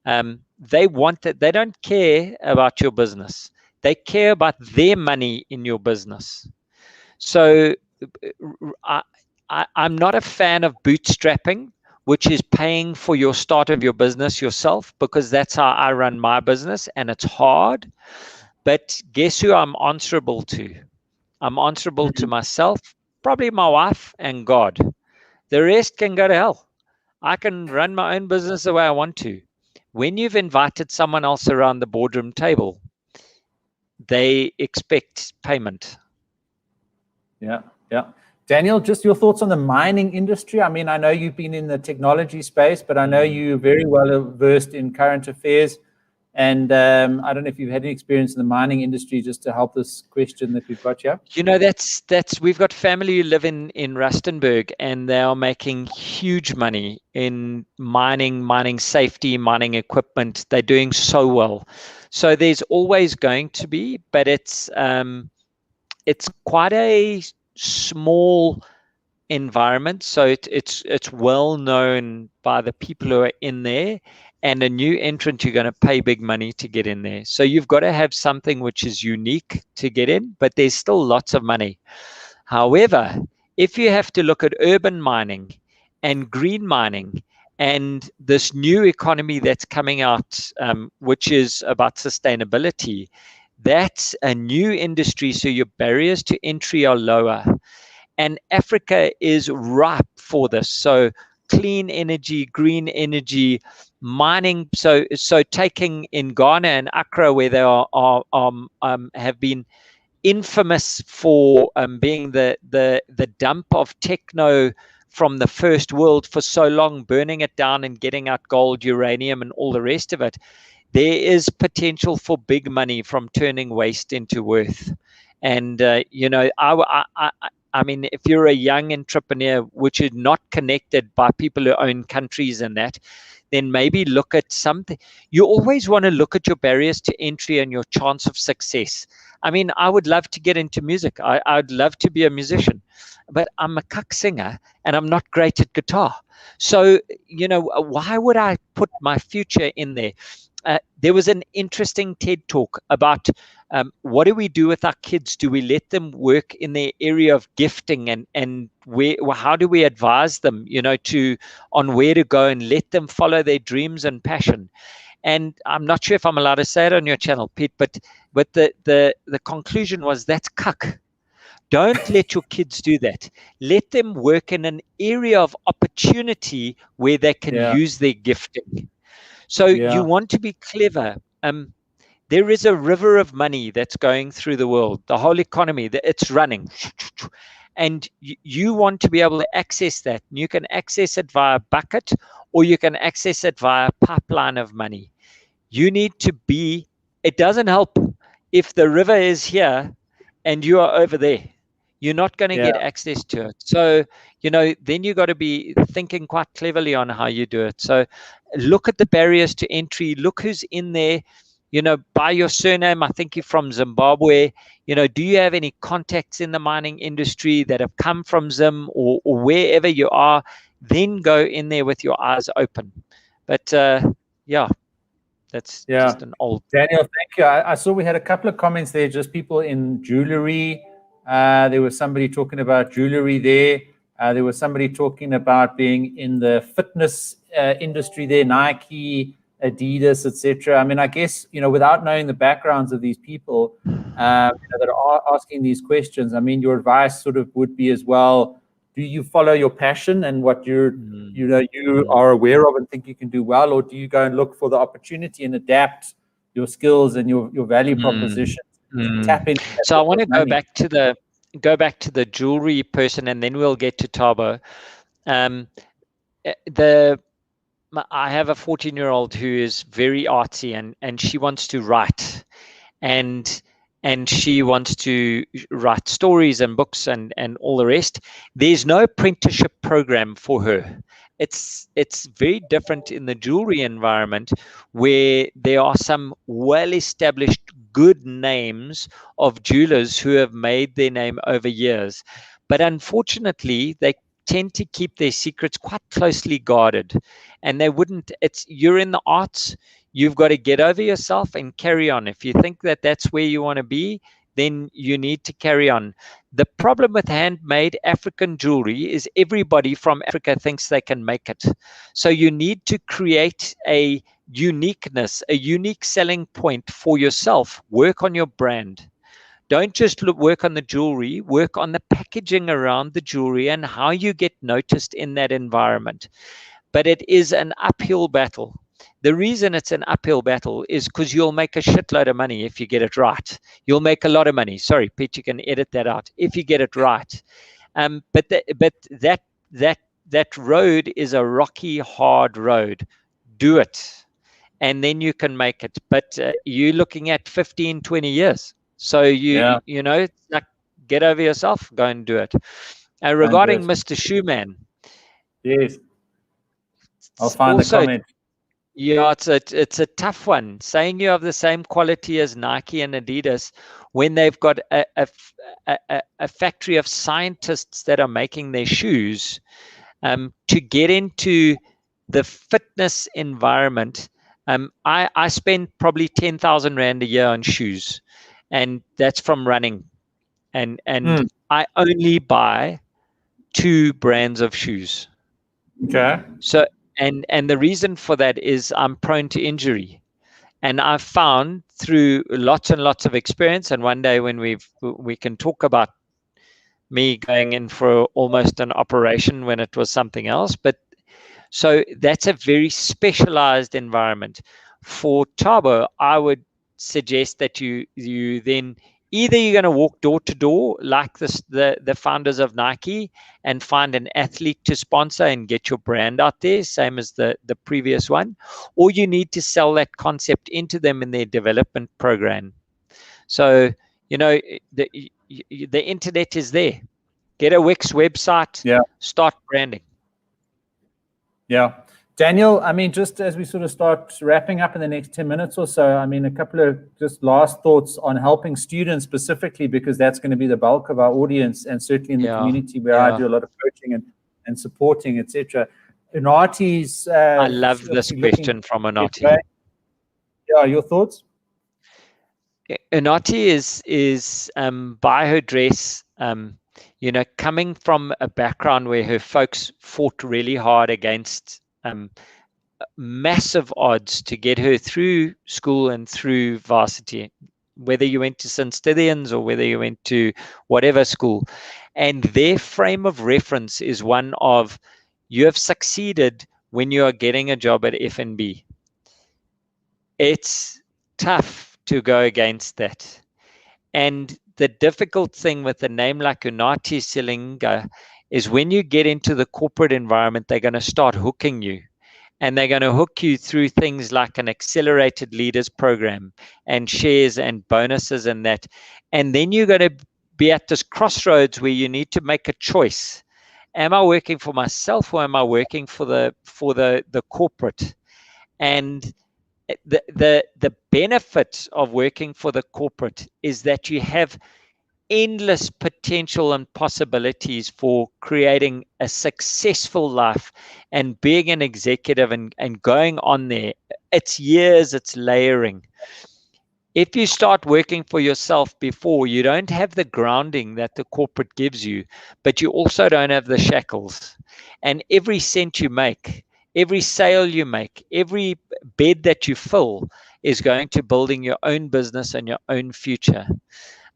they want that. They don't care about your business. They care about their money in your business. So I'm not a fan of bootstrapping, which is paying for your start of your business yourself, because that's how I run my business, and it's hard. But guess who I'm answerable to? I'm answerable to myself, probably my wife, and God. The rest can go to hell. I can run my own business the way I want to. When you've invited someone else around the boardroom table, they expect payment. Yeah, yeah. Daniel, just your thoughts on the mining industry. I mean, I know you've been in the technology space, but I know you're very well versed in current affairs. And I don't know if you've had any experience in the mining industry, just to help this question that we've got here. You know, that's we've got family who live in Rustenburg, and they are making huge money in mining safety, mining equipment. They're doing so well. So there's always going to be, but it's quite a small environment. So it's well known by the people who are in there. And a new entrant, you're going to pay big money to get in there. So you've got to have something which is unique to get in, but there's still lots of money. However, if you have to look at urban mining and green mining and this new economy that's coming out, which is about sustainability, that's a new industry. So your barriers to entry are lower. And Africa is ripe for this. So clean energy, green energy, mining. So taking in Ghana and Accra, where they have been infamous for being the dump of techno from the first world for so long, burning it down and getting out gold, uranium, and all the rest of it. There is potential for big money from turning waste into worth. And I mean, if you're a young entrepreneur, which is not connected by people who own countries and that, then maybe look at something. You always want to look at your barriers to entry and your chance of success. I mean, I would love to get into music. I'd love to be a musician, but I'm a cuck singer and I'm not great at guitar. So, why would I put my future in there? There was an interesting TED talk about what do we do with our kids? Do we let them work in their area of gifting, and how do we advise them, on where to go and let them follow their dreams and passion? And I'm not sure if I'm allowed to say it on your channel, Pete, but the conclusion was, that's cuck. Don't let your kids do that. Let them work in an area of opportunity where they can use their gifting. So you want to be clever. There is a river of money that's going through the world, the whole economy, it's running. And you want to be able to access that. You can access it via bucket, or you can access it via pipeline of money. You need to be, it doesn't help if the river is here and you are over there. You're not going to get access to it. So, then you got to be thinking quite cleverly on how you do it. So look at the barriers to entry. Look who's in there. By your surname, I think you're from Zimbabwe. Do you have any contacts in the mining industry that have come from Zim or wherever you are? Then go in there with your eyes open. But that's just an old. Daniel, thank you. I saw we had a couple of comments there, just people in jewelry. There was somebody talking about jewelry there. There was somebody talking about being in the fitness industry there, Nike, Adidas, etc. I mean, I guess, without knowing the backgrounds of these people that are asking these questions, I mean, your advice sort of would be as well, do you follow your passion and what you are aware of and think you can do well, or do you go and look for the opportunity and adapt your skills and your value proposition? Tap into that. So I want to go back to the jewelry person, and then we'll get to Thabo. I have a 14-year-old who is very artsy, and she wants to write. And and she wants to write stories and books and all the rest. There's no apprenticeship program for her. It's very different in the jewelry environment, where there are some well-established good names of jewelers who have made their name over years. But unfortunately, they tend to keep their secrets quite closely guarded, and you're in the arts. You've got to get over yourself and carry on. If you think that that's where you want to be, then you need to carry on. The problem with handmade African jewelry is everybody from Africa thinks they can make it. So you need to create a uniqueness, a unique selling point for yourself. Work on your brand. Don't just work on the jewelry, work on the packaging around the jewelry and how you get noticed in that environment. But it is an uphill battle. The reason it's an uphill battle is because you'll make a shitload of money if you get it right. You'll make a lot of money. Sorry, Pete, you can edit that out if you get it right. But that road is a rocky, hard road. Do it, and then you can make it. But you're looking at 15, 20 years. So you know, like, get over yourself, go and do it. Regarding Mr. Shoeman. Yes. I'll find the comment. Yeah, it's a tough one. Saying you have the same quality as Nike and Adidas when they've got a factory of scientists that are making their shoes, to get into the fitness environment. I spend probably 10,000 Rand a year on shoes, and that's from running. And I only buy 2 brands of shoes. Okay. So and the reason for that is I'm prone to injury, and I've found through lots and lots of experience. And one day when we can talk about me going in for almost an operation when it was something else. But so that's a very specialized environment. For Thabo, I would suggest that you then either you're going to walk door to door like the founders of Nike and find an athlete to sponsor and get your brand out there, same as the previous one, or you need to sell that concept into them in their development program. So, you know, the internet is there. Get a Wix website, start branding. Yeah. Daniel, I mean, just as we sort of start wrapping up in the next 10 minutes or so, I mean, a couple of just last thoughts on helping students specifically, because that's going to be the bulk of our audience, and certainly in the community where I do a lot of coaching and supporting, etc. Unati's... I love this question from Unati. Yeah, your thoughts? Unati is by her dress, you know, coming from a background where her folks fought really hard against massive odds to get her through school and through varsity, whether you went to St. Stithians or whether you went to whatever school. And their frame of reference is one of, you have succeeded when you are getting a job at F&B. It's tough to go against that. And the difficult thing with a name like Unati Silinga is when you get into the corporate environment, they're going to start hooking you. And they're going to hook you through things like an accelerated leaders program and shares and bonuses and that. And then you're going to be at this crossroads where you need to make a choice. Am I working for myself, or am I working for the corporate? And the benefit of working for the corporate is that you have endless potential and possibilities for creating a successful life and being an executive and going on there. It's years, it's layering. If you start working for yourself before, you don't have the grounding that the corporate gives you, but you also don't have the shackles. And every cent you make, every sale you make, every bed that you fill is going to building your own business and your own future.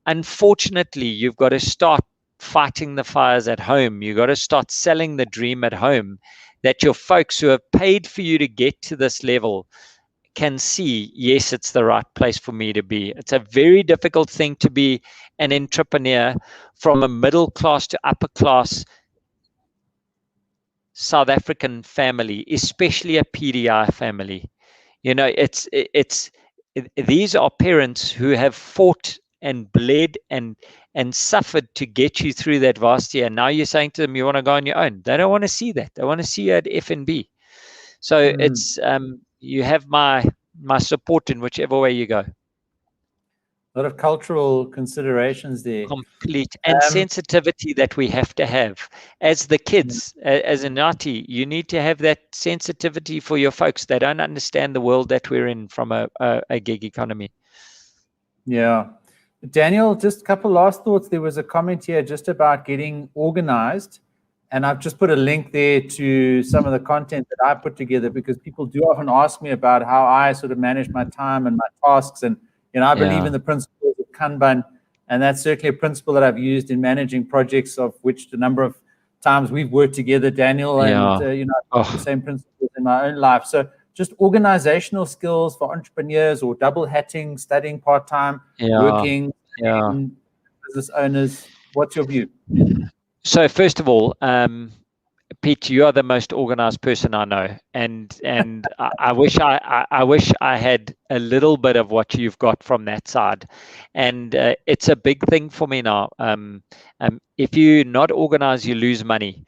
Unfortunately, you've got to start fighting the fires at home. You've got to start selling the dream at home, that your folks who have paid for you to get to this level can see, yes, it's the right place for me to be. It's a very difficult thing to be an entrepreneur from a middle class to upper class South African family, especially a PDI family. You know, these are parents who have fought and bled and suffered to get you through that vast year. Now you're saying to them you want to go on your own. They don't want to see that. They want to see you at F&B. So it's you have my support in whichever way you go. A lot of cultural considerations there. Complete and sensitivity that we have to have as the kids, as a Nati. You need to have that sensitivity for your folks. They don't understand the world that we're in from a gig economy. Yeah. Daniel, just a couple last thoughts. There was a comment here just about getting organized. And I've just put a link there to some of the content that I put together, because people do often ask me about how I sort of manage my time and my tasks. And, you know, I believe in the principles of Kanban. And that's certainly a principle that I've used in managing projects, of which the number of times we've worked together, Daniel, and, you know, the same principles in my own life. So just organizational skills for entrepreneurs, or double hatting, studying part-time, working, business owners. What's your view? So first of all, Pete, you are the most organized person I know, and I wish I had a little bit of what you've got from that side, and it's a big thing for me now. If you're not organized, you lose money.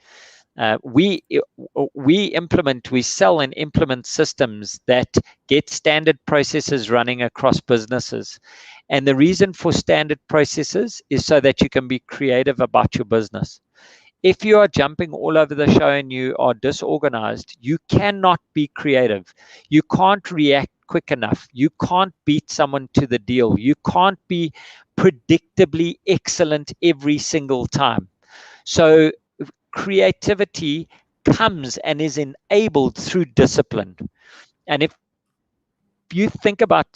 We sell and implement systems that get standard processes running across businesses. And the reason for standard processes is so that you can be creative about your business. If you are jumping all over the show and you are disorganized, you cannot be creative. You can't react quick enough. You can't beat someone to the deal. You can't be predictably excellent every single time. So creativity comes and is enabled through discipline. And if you think about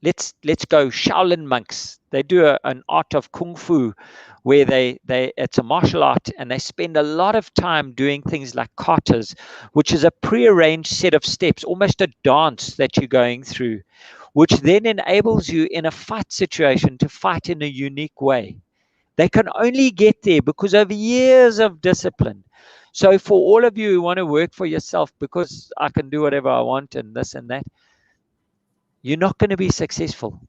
let's go Shaolin monks. They do an art of kung fu where it's a martial art, and they spend a lot of time doing things like katas, which is a prearranged set of steps, almost a dance that you're going through, which then enables you in a fight situation to fight in a unique way. They can only get there because of years of discipline. So for all of you who want to work for yourself because I can do whatever I want and this and that, you're not going to be successful.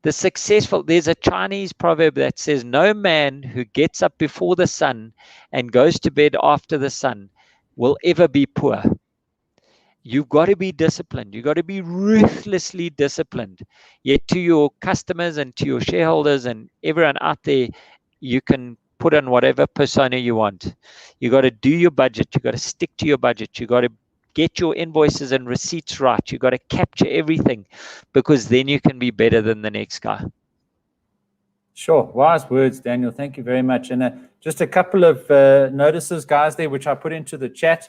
There's a Chinese proverb that says, no man who gets up before the sun and goes to bed after the sun will ever be poor. You've got to be disciplined. You've got to be ruthlessly disciplined. Yet to your customers and to your shareholders and everyone out there, you can put on whatever persona you want. You got to do your budget. You got to stick to your budget. You got to get your invoices and receipts right. You got to capture everything, because then you can be better than the next guy. Sure. Wise words, Daniel. Thank you very much. And just a couple of notices, guys, there, which I put into the chat.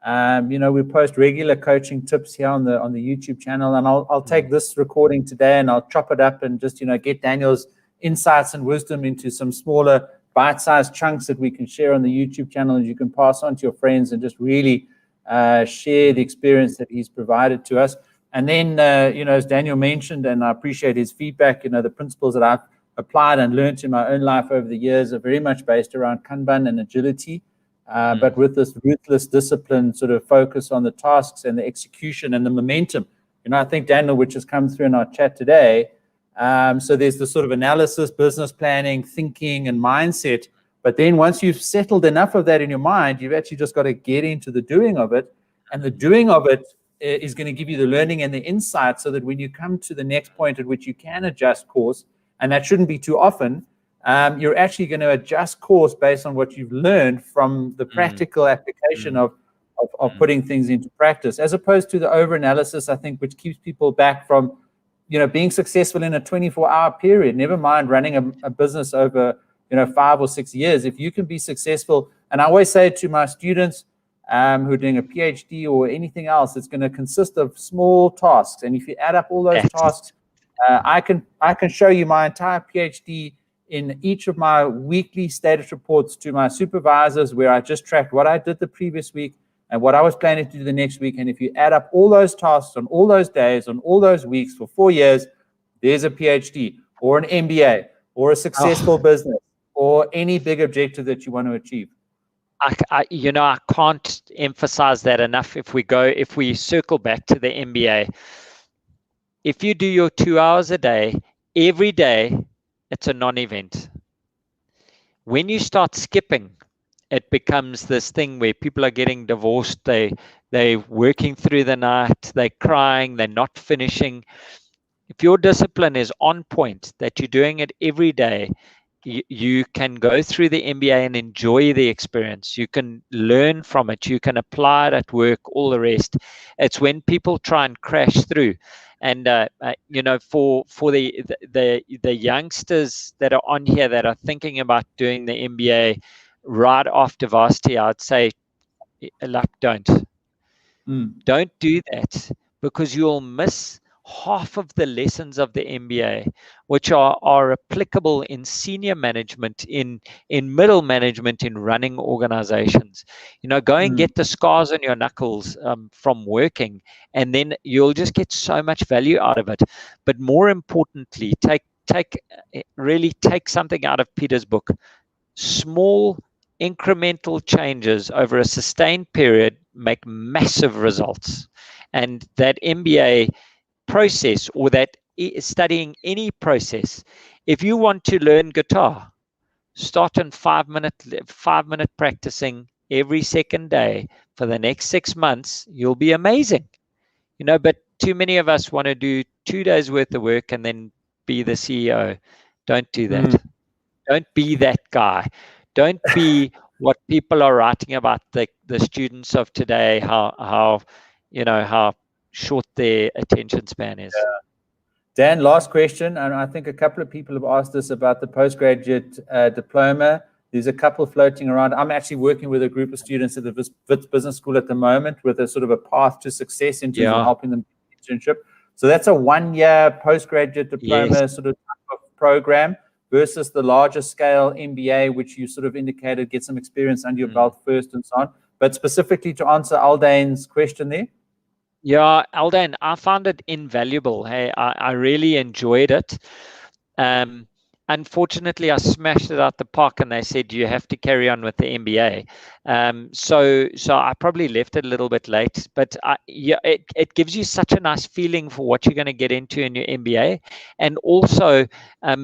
You know, we post regular coaching tips here on the YouTube channel, and I'll take this recording today and I'll chop it up and just, you know, get Daniel's insights and wisdom into some smaller bite-sized chunks that we can share on the YouTube channel, and you can pass on to your friends and just really share the experience that he's provided to us. And then, you know, as Daniel mentioned, and I appreciate his feedback, you know, the principles that I've applied and learned in my own life over the years are very much based around Kanban and agility, but with this ruthless discipline sort of focus on the tasks and the execution and the momentum. You know, I think, Daniel, which has come through in our chat today, so there's the sort of analysis, business planning, thinking, and mindset. But then once you've settled enough of that in your mind, you've actually just got to get into the doing of it. And the doing of it is going to give you the learning and the insight, so that when you come to the next point at which you can adjust course, and that shouldn't be too often, you're actually going to adjust course based on what you've learned from the practical application of putting things into practice, as opposed to the over-analysis, I think, which keeps people back from, you know, being successful in a 24-hour period. Never mind running a business over, you know, 5 or 6 years. If you can be successful, and I always say to my students who are doing a PhD or anything else, it's going to consist of small tasks. And if you add up all those tasks, I can show you my entire PhD in each of my weekly status reports to my supervisors, where I just tracked what I did the previous week and what I was planning to do the next week. And if you add up all those tasks on all those days, on all those weeks for 4 years, there's a PhD or an MBA or a successful business or any big objective that you want to achieve. You know, I can't emphasize that enough. If we circle back to the MBA, if you do your 2 hours a day every day it's a non-event. When you start skipping, it becomes this thing where people are getting divorced, they're working through the night, they're crying, they're not finishing. If your discipline is on point, that you're doing it every day, you can go through the MBA and enjoy the experience. You can learn from it. You can apply it at work, all the rest. It's when people try and crash through. And, you know, for the youngsters that are on here that are thinking about doing the MBA right after varsity, I'd say, like, don't do that, because you'll miss half of the lessons of the MBA, which are applicable in senior management, in middle management, in running organizations. You know, go and get the scars on your knuckles from working, and then you'll just get so much value out of it. But more importantly, really take something out of Peter's book. Small incremental changes over a sustained period make massive results. And that MBA process, or that studying any process, if you want to learn guitar, start in 5-minute practicing every second day for the next 6 months. You'll be amazing, you know. But too many of us want to do 2 days worth of work and then be the CEO. Don't do that. Don't be that guy. Don't be what people are writing about the students of today, how you know, how short their attention span is. Yeah. Dan, last question, and I think a couple of people have asked us about the postgraduate diploma. There's a couple floating around. I'm actually working with a group of students at the Wits Business School at the moment with a sort of a path to success in terms of helping them get an internship. So that's a 1-year postgraduate diploma sort of type of program versus the larger scale MBA, which you sort of indicated get some experience under your belt first and so on. But specifically to answer Aldane's question there. Yeah, Aldane, I found it invaluable. Hey, I really enjoyed it. Unfortunately, I smashed it out the park, and they said you have to carry on with the MBA. So I probably left it a little bit late, but it gives you such a nice feeling for what you're going to get into in your MBA. And also,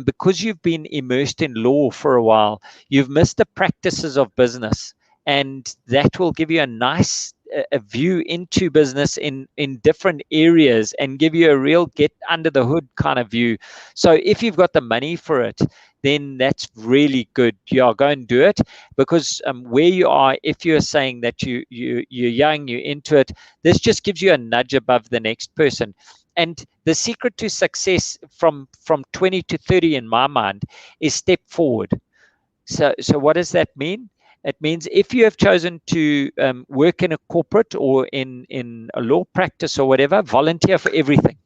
because you've been immersed in law for a while, you've missed the practices of business, and that will give you a nice a view into business in different areas, and give you a real get under the hood kind of view. So if you've got the money for it, then that's really good. Yeah, go and do it, because where you are, if you're saying that you're young, you're into it, this just gives you a nudge above the next person. And the secret to success from 20 to 30 in my mind is step forward. So what does that mean? It means if you have chosen to work in a corporate or in a law practice or whatever, volunteer for everything.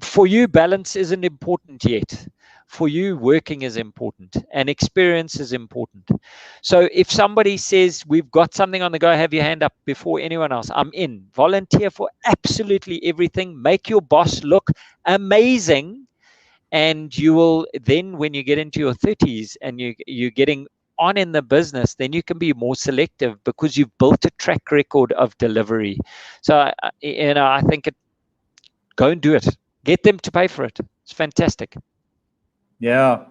For you, balance isn't important yet. For you, working is important, and experience is important. So if somebody says, we've got something on the go, have your hand up before anyone else. I'm in. Volunteer for absolutely everything. Make your boss look amazing. And you will then, when you get into your 30s and you're getting on in the business, then you can be more selective because you've built a track record of delivery. So, you know, I think go and do it. Get them to pay for it. It's fantastic. Yeah.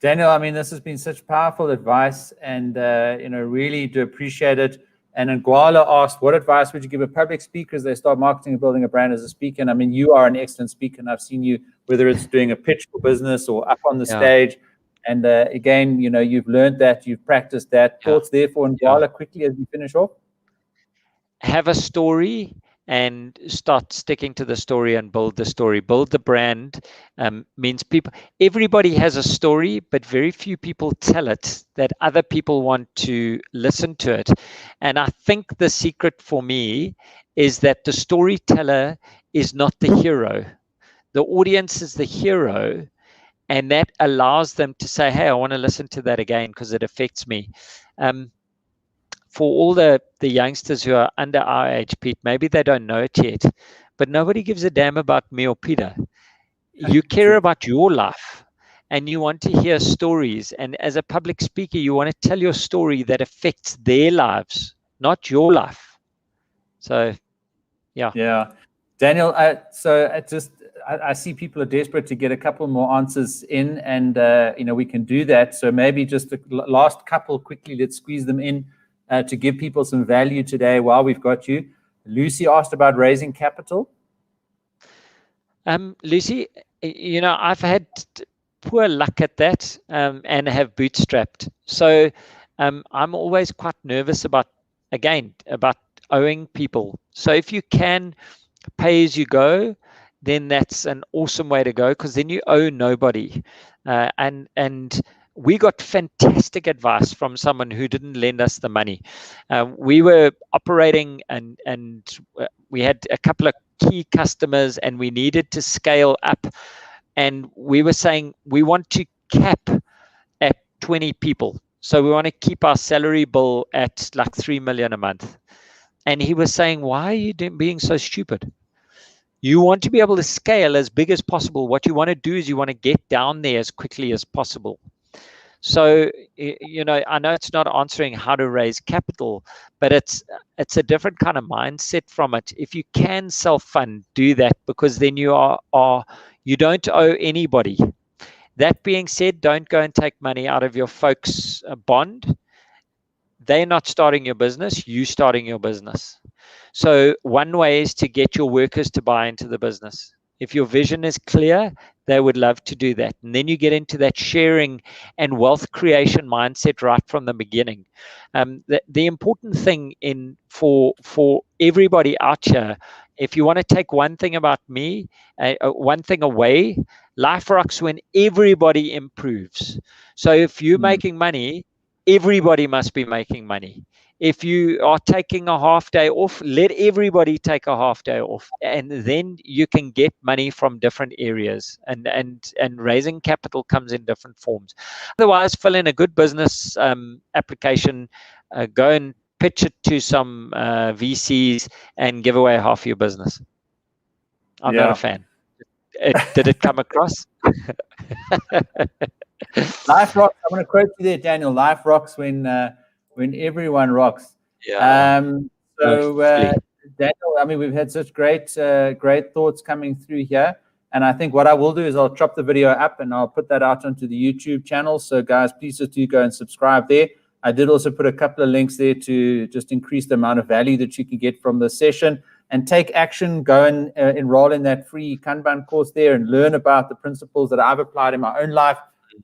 Daniel, I mean, this has been such powerful advice, and, you know, really do appreciate it. And Nguala asked, what advice would you give a public speaker as they start marketing and building a brand as a speaker? And I mean, you are an excellent speaker, and I've seen you, whether it's doing a pitch for business or up on the stage. And again, you know, you've learned that, you've practiced that. Thoughts there for Nguala quickly as we finish off? Have a story and start sticking to the story and build the story. Build the brand means everybody has a story, but very few people tell it that other people want to listen to it. And I think the secret for me is that the storyteller is not the hero. The audience is the hero. And that allows them to say, hey, I want to listen to that again because it affects me. For all the youngsters who are under our age, Pete, maybe they don't know it yet, but nobody gives a damn about me or Peter. You care about your life, and you want to hear stories. And as a public speaker, you want to tell your story that affects their lives, not your life. So, yeah. Yeah. Daniel, I see people are desperate to get a couple more answers in, and we can do that. So maybe just the last couple quickly, let's squeeze them in to give people some value today while we've got you. Lucy asked about raising capital. Lucy, I've had poor luck at that and have bootstrapped. So I'm always quite nervous about owing people. So if you can pay as you go, then that's an awesome way to go, because then you owe nobody. And we got fantastic advice from someone who didn't lend us the money. We were operating and we had a couple of key customers and we needed to scale up. And we were saying we want to cap at 20 people. So we want to keep our salary bill at like 3 million a month. And he was saying, why are you being so stupid? You want to be able to scale as big as possible. What you want to do is you want to get down there as quickly as possible. So, I know it's not answering how to raise capital, but it's a different kind of mindset from it. If you can self-fund, do that, because then you you don't owe anybody. That being said, don't go and take money out of your folks' bond. They're not starting your business, you starting your business. So one way is to get your workers to buy into the business. If your vision is clear, they would love to do that. And then you get into that sharing and wealth creation mindset right from the beginning. The important thing for everybody out here, if you want to take one thing about me, one thing away, life rocks when everybody improves. So if you're making money, everybody must be making money. If you are taking a half day off, let everybody take a half day off, and then you can get money from different areas, and raising capital comes in different forms. Otherwise, fill in a good business application, go and pitch it to some VCs and give away half your business. I'm not a fan. Did it come across? Life rocks. I'm going to quote you there, Daniel. Life rocks when everyone rocks. Yeah. Daniel, I mean, we've had such great thoughts coming through here. And I think what I will do is I'll chop the video up and I'll put that out onto the YouTube channel. So guys, please just do go and subscribe there. I did also put a couple of links there to just increase the amount of value that you can get from the session, and take action. Go and enroll in that free Kanban course there and learn about the principles that I've applied in my own life,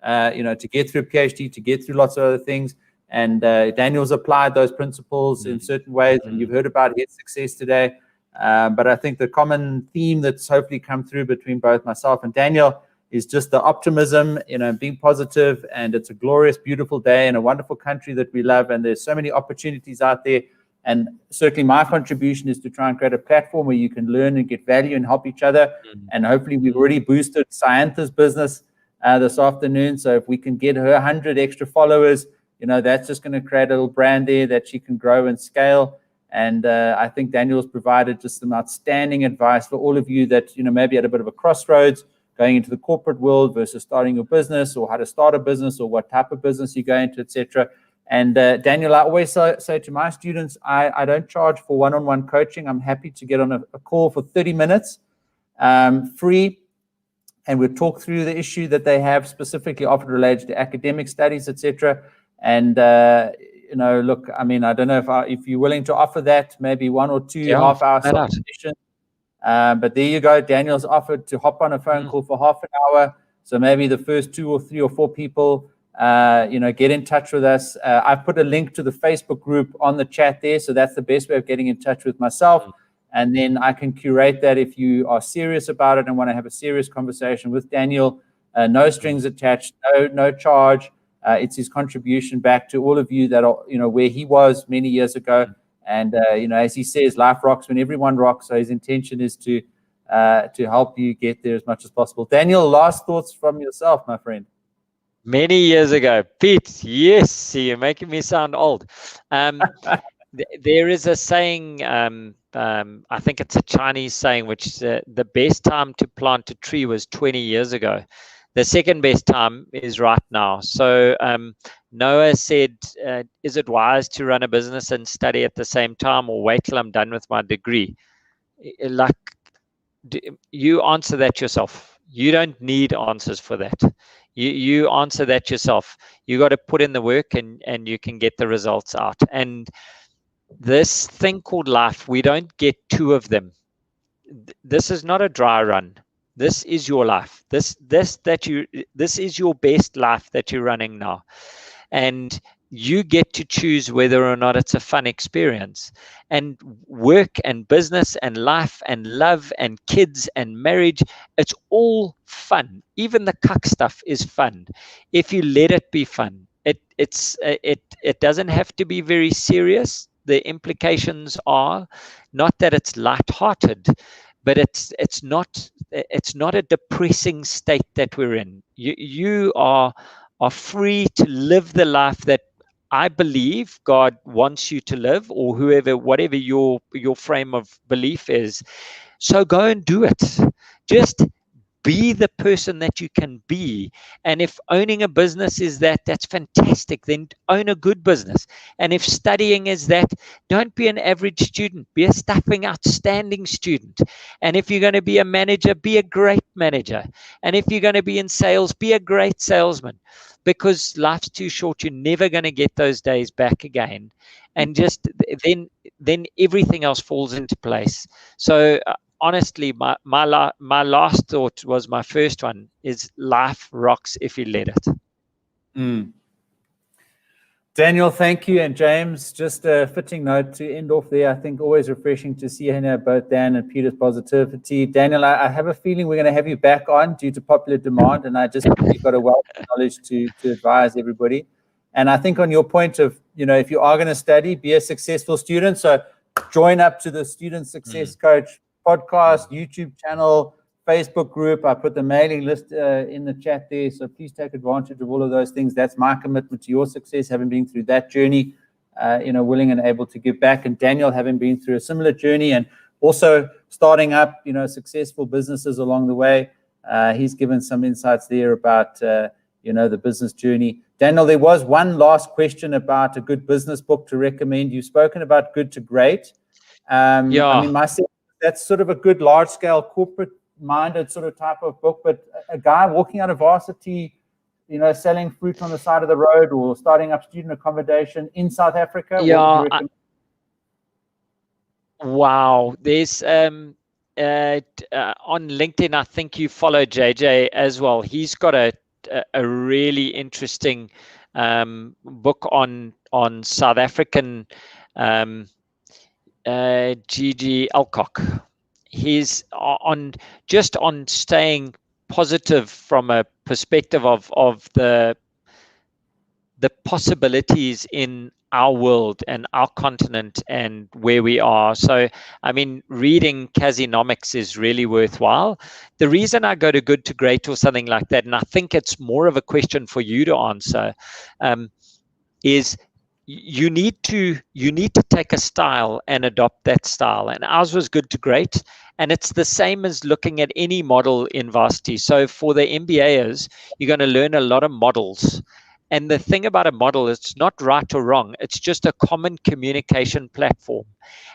to get through a PhD, to get through lots of other things. And Daniel's applied those principles in certain ways, and you've heard about his success today. But I think the common theme that's hopefully come through between both myself and Daniel is just the optimism, being positive. And it's a glorious, beautiful day in a wonderful country that we love. And there's so many opportunities out there. And certainly my contribution is to try and create a platform where you can learn and get value and help each other. And hopefully we've already boosted Sayantha's business this afternoon. So if we can get her 100 extra followers, that's just going to create a little brand there that she can grow and scale. And I think Daniel's provided just some outstanding advice for all of you that, maybe at a bit of a crossroads, going into the corporate world versus starting your business, or how to start a business, or what type of business you go into, etc. And Daniel, I always say to my students, I don't charge for one-on-one coaching. I'm happy to get on a call for 30 minutes, free, and we'll talk through the issue that they have specifically often related to academic studies, etc. And look, I mean, I don't know if you're willing to offer that, maybe 1 or 2 half-hour sessions. But there you go. Daniel's offered to hop on a phone call for half an hour. So maybe the first 2 or 3 or 4 people, get in touch with us. I've put a link to the Facebook group on the chat there. So that's the best way of getting in touch with myself. And then I can curate that if you are serious about it and want to have a serious conversation with Daniel. No strings attached, no charge. It's his contribution back to all of you that are, where he was many years ago. And, as he says, life rocks when everyone rocks. So his intention is to help you get there as much as possible. Daniel, last thoughts from yourself, my friend. Many years ago, Pete. Yes, you're making me sound old. There is a saying, I think it's a Chinese saying, which the best time to plant a tree was 20 years ago. The second best time is right now. So Noah said, is it wise to run a business and study at the same time, or wait till I'm done with my degree? Like, You answer that yourself. You don't need answers for that. You answer that yourself. You got to put in the work, and you can get the results out. And this thing called life, we don't get two of them. This is not a dry run. This is your life. This is your best life that you're running now. And you get to choose whether or not it's a fun experience. And work and business and life and love and kids and marriage, it's all fun. Even the cuck stuff is fun if you let it be fun. It doesn't have to be very serious. The implications are not that it's lighthearted, but it's not a depressing state that we're in. You are free to live the life that I believe God wants you to live, or whatever your frame of belief is. So go and do it. Just be the person that you can be. And if owning a business is that's fantastic. Then own a good business. And if studying is that, don't be an average student. Be a stuffing outstanding student. And if you're going to be a manager, be a great manager. And if you're going to be in sales, be a great salesman. Because life's too short. You're never going to get those days back again. And just then everything else falls into place. So honestly, my last thought was my first one is life rocks if you let it. Daniel, thank you. And James, just a fitting note to end off there. I think always refreshing to see both Dan and Peter's positivity. Daniel, I have a feeling we're going to have you back on due to popular demand. And I just think you've got a wealth of knowledge to advise everybody. And I think on your point of, if you are going to study, be a successful student. So join up to the Student Success Coach podcast, YouTube channel, Facebook group. I put the mailing list in the chat there. So please take advantage of all of those things. That's my commitment to your success, having been through that journey, willing and able to give back. And Daniel, having been through a similar journey and also starting up, successful businesses along the way. He's given some insights there about, the business journey. Daniel, there was one last question about a good business book to recommend. You've spoken about Good to Great. I mean, that's sort of a good large-scale corporate-minded sort of type of book, but a guy walking out of varsity, selling fruit on the side of the road or starting up student accommodation in South Africa. Yeah. Wow. There's on LinkedIn, I think you follow JJ as well. He's got a really interesting book on South African. Gigi Alcock. He's on staying positive from a perspective of the possibilities in our world and our continent and where we are. So, I mean, reading Casinomics is really worthwhile. The reason I go to Good to Great or something like that, and I think it's more of a question for you to answer, is you need to take a style and adopt that style. And ours was Good to Great. And it's the same as looking at any model in varsity. So for the MBAers, you're going to learn a lot of models. And the thing about a model, it's not right or wrong. It's just a common communication platform.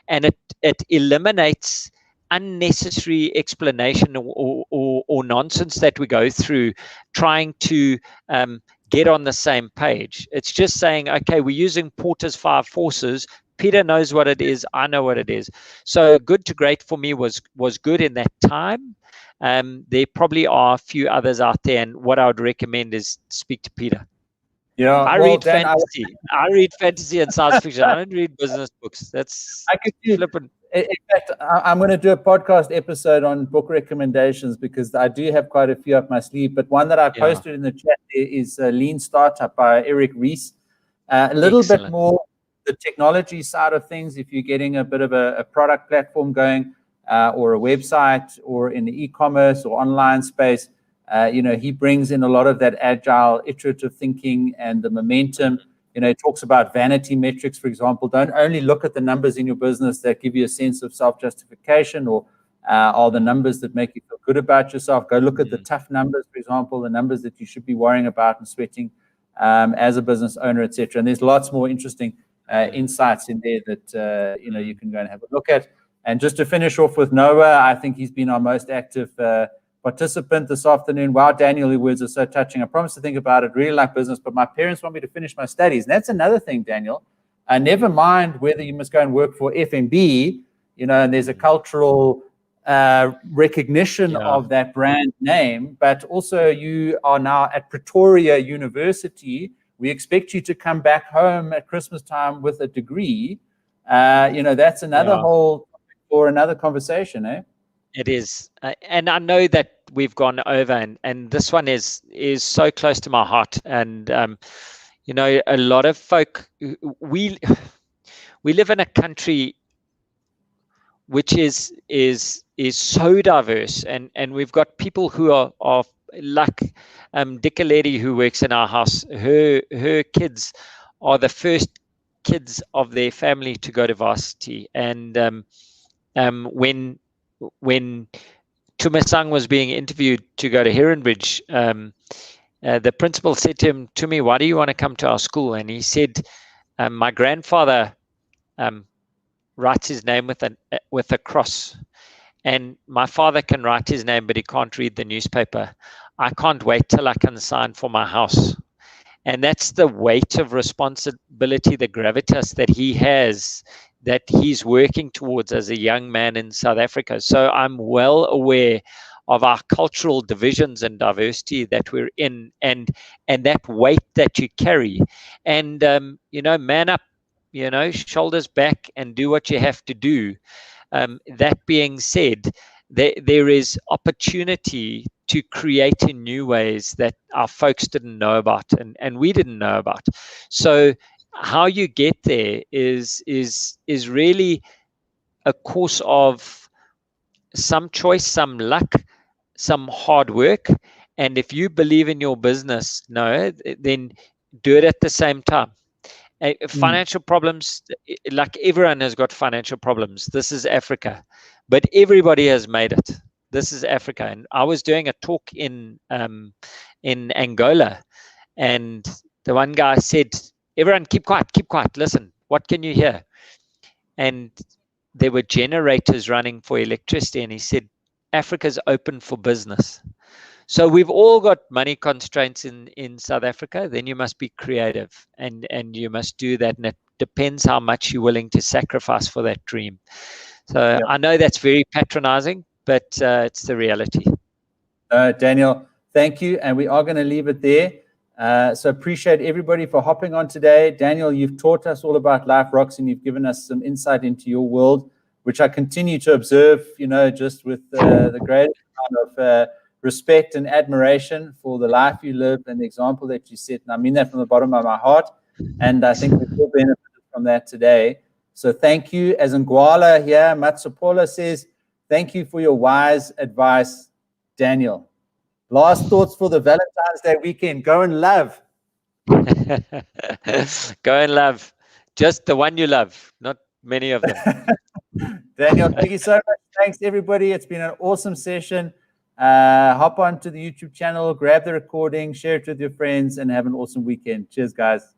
And it eliminates unnecessary explanation or nonsense that we go through trying to get on the same page. It's just saying, okay, we're using Porter's 5 forces. Peter knows what it is. I know what it is. So Good to Great for me was good in that time. There probably are a few others out there. And what I would recommend is speak to Peter. Yeah, I read fantasy. I read fantasy and science fiction. I don't read business books. I could do flippant. In fact, I'm going to do a podcast episode on book recommendations because I do have quite a few up my sleeve. But one that I posted in the chat is Lean Startup by Eric Ries. A little bit more the technology side of things. If you're getting a bit of a product platform going or a website or in the e-commerce or online space, he brings in a lot of that agile, iterative thinking and the momentum. He talks about vanity metrics, for example. Don't only look at the numbers in your business that give you a sense of self-justification or are the numbers that make you feel good about yourself. Go look at the tough numbers, for example, the numbers that you should be worrying about and sweating as a business owner, etc. And there's lots more interesting insights in there that you can go and have a look at. And just to finish off with Noah, I think he's been our most active participant this afternoon. Wow, Daniel, your words are so touching. I promise to think about it. Really like business, but my parents want me to finish my studies. And that's another thing, Daniel. Never mind whether you must go and work for FMB, and there's a cultural recognition of that brand name, but also you are now at Pretoria University. We expect you to come back home at Christmas time with a degree. That's another whole or another conversation, eh? It is, and I know that we've gone over, and this one is so close to my heart. And a lot of folk, we live in a country which is so diverse, and we've got people who are like Dickalady, who works in our house. Her kids are the first kids of their family to go to varsity, and when Tumasang was being interviewed to go to Heronbridge, the principal said to him, "Tumi, why do you want to come to our school?" And he said, "My grandfather writes his name with a cross, and my father can write his name, but he can't read the newspaper. I can't wait till I can sign for my house." And that's the weight of responsibility, the gravitas that he has, that he's working towards as a young man in South Africa. So I'm well aware of our cultural divisions and diversity that we're in, and that weight that you carry. And man up, shoulders back, and do what you have to do. That being said, there is opportunity to create in new ways that our folks didn't know about, and we didn't know about. So how you get there is really a course of some choice, some luck, some hard work. And if you believe in your business, then do it at the same time. Financial problems, like everyone has got financial problems. This is Africa, but everybody has made it. This is Africa. And I was doing a talk in Angola, and the one guy said, "Everyone keep quiet, listen, what can you hear?" And there were generators running for electricity, and he said, "Africa's open for business." So we've all got money constraints in South Africa. Then you must be creative, and you must do that. And it depends how much you're willing to sacrifice for that dream. So I know that's very patronizing, but it's the reality. Daniel, thank you. And we are going to leave it there. So appreciate everybody for hopping on today. Daniel, you've taught us all about Life Rocks, and you've given us some insight into your world, which I continue to observe, just with the greatest kind of respect and admiration for the life you live and the example that you set. And I mean that from the bottom of my heart. And I think we've all benefited from that today. So thank you. As Ngwala here, Matsupola says, thank you for your wise advice, Daniel. Last thoughts for the Valentine's Day weekend. Go and love. Go and love. Just the one you love, not many of them. Daniel, thank you so much. Thanks, everybody. It's been an awesome session. Hop on to the YouTube channel, grab the recording, share it with your friends, and have an awesome weekend. Cheers, guys.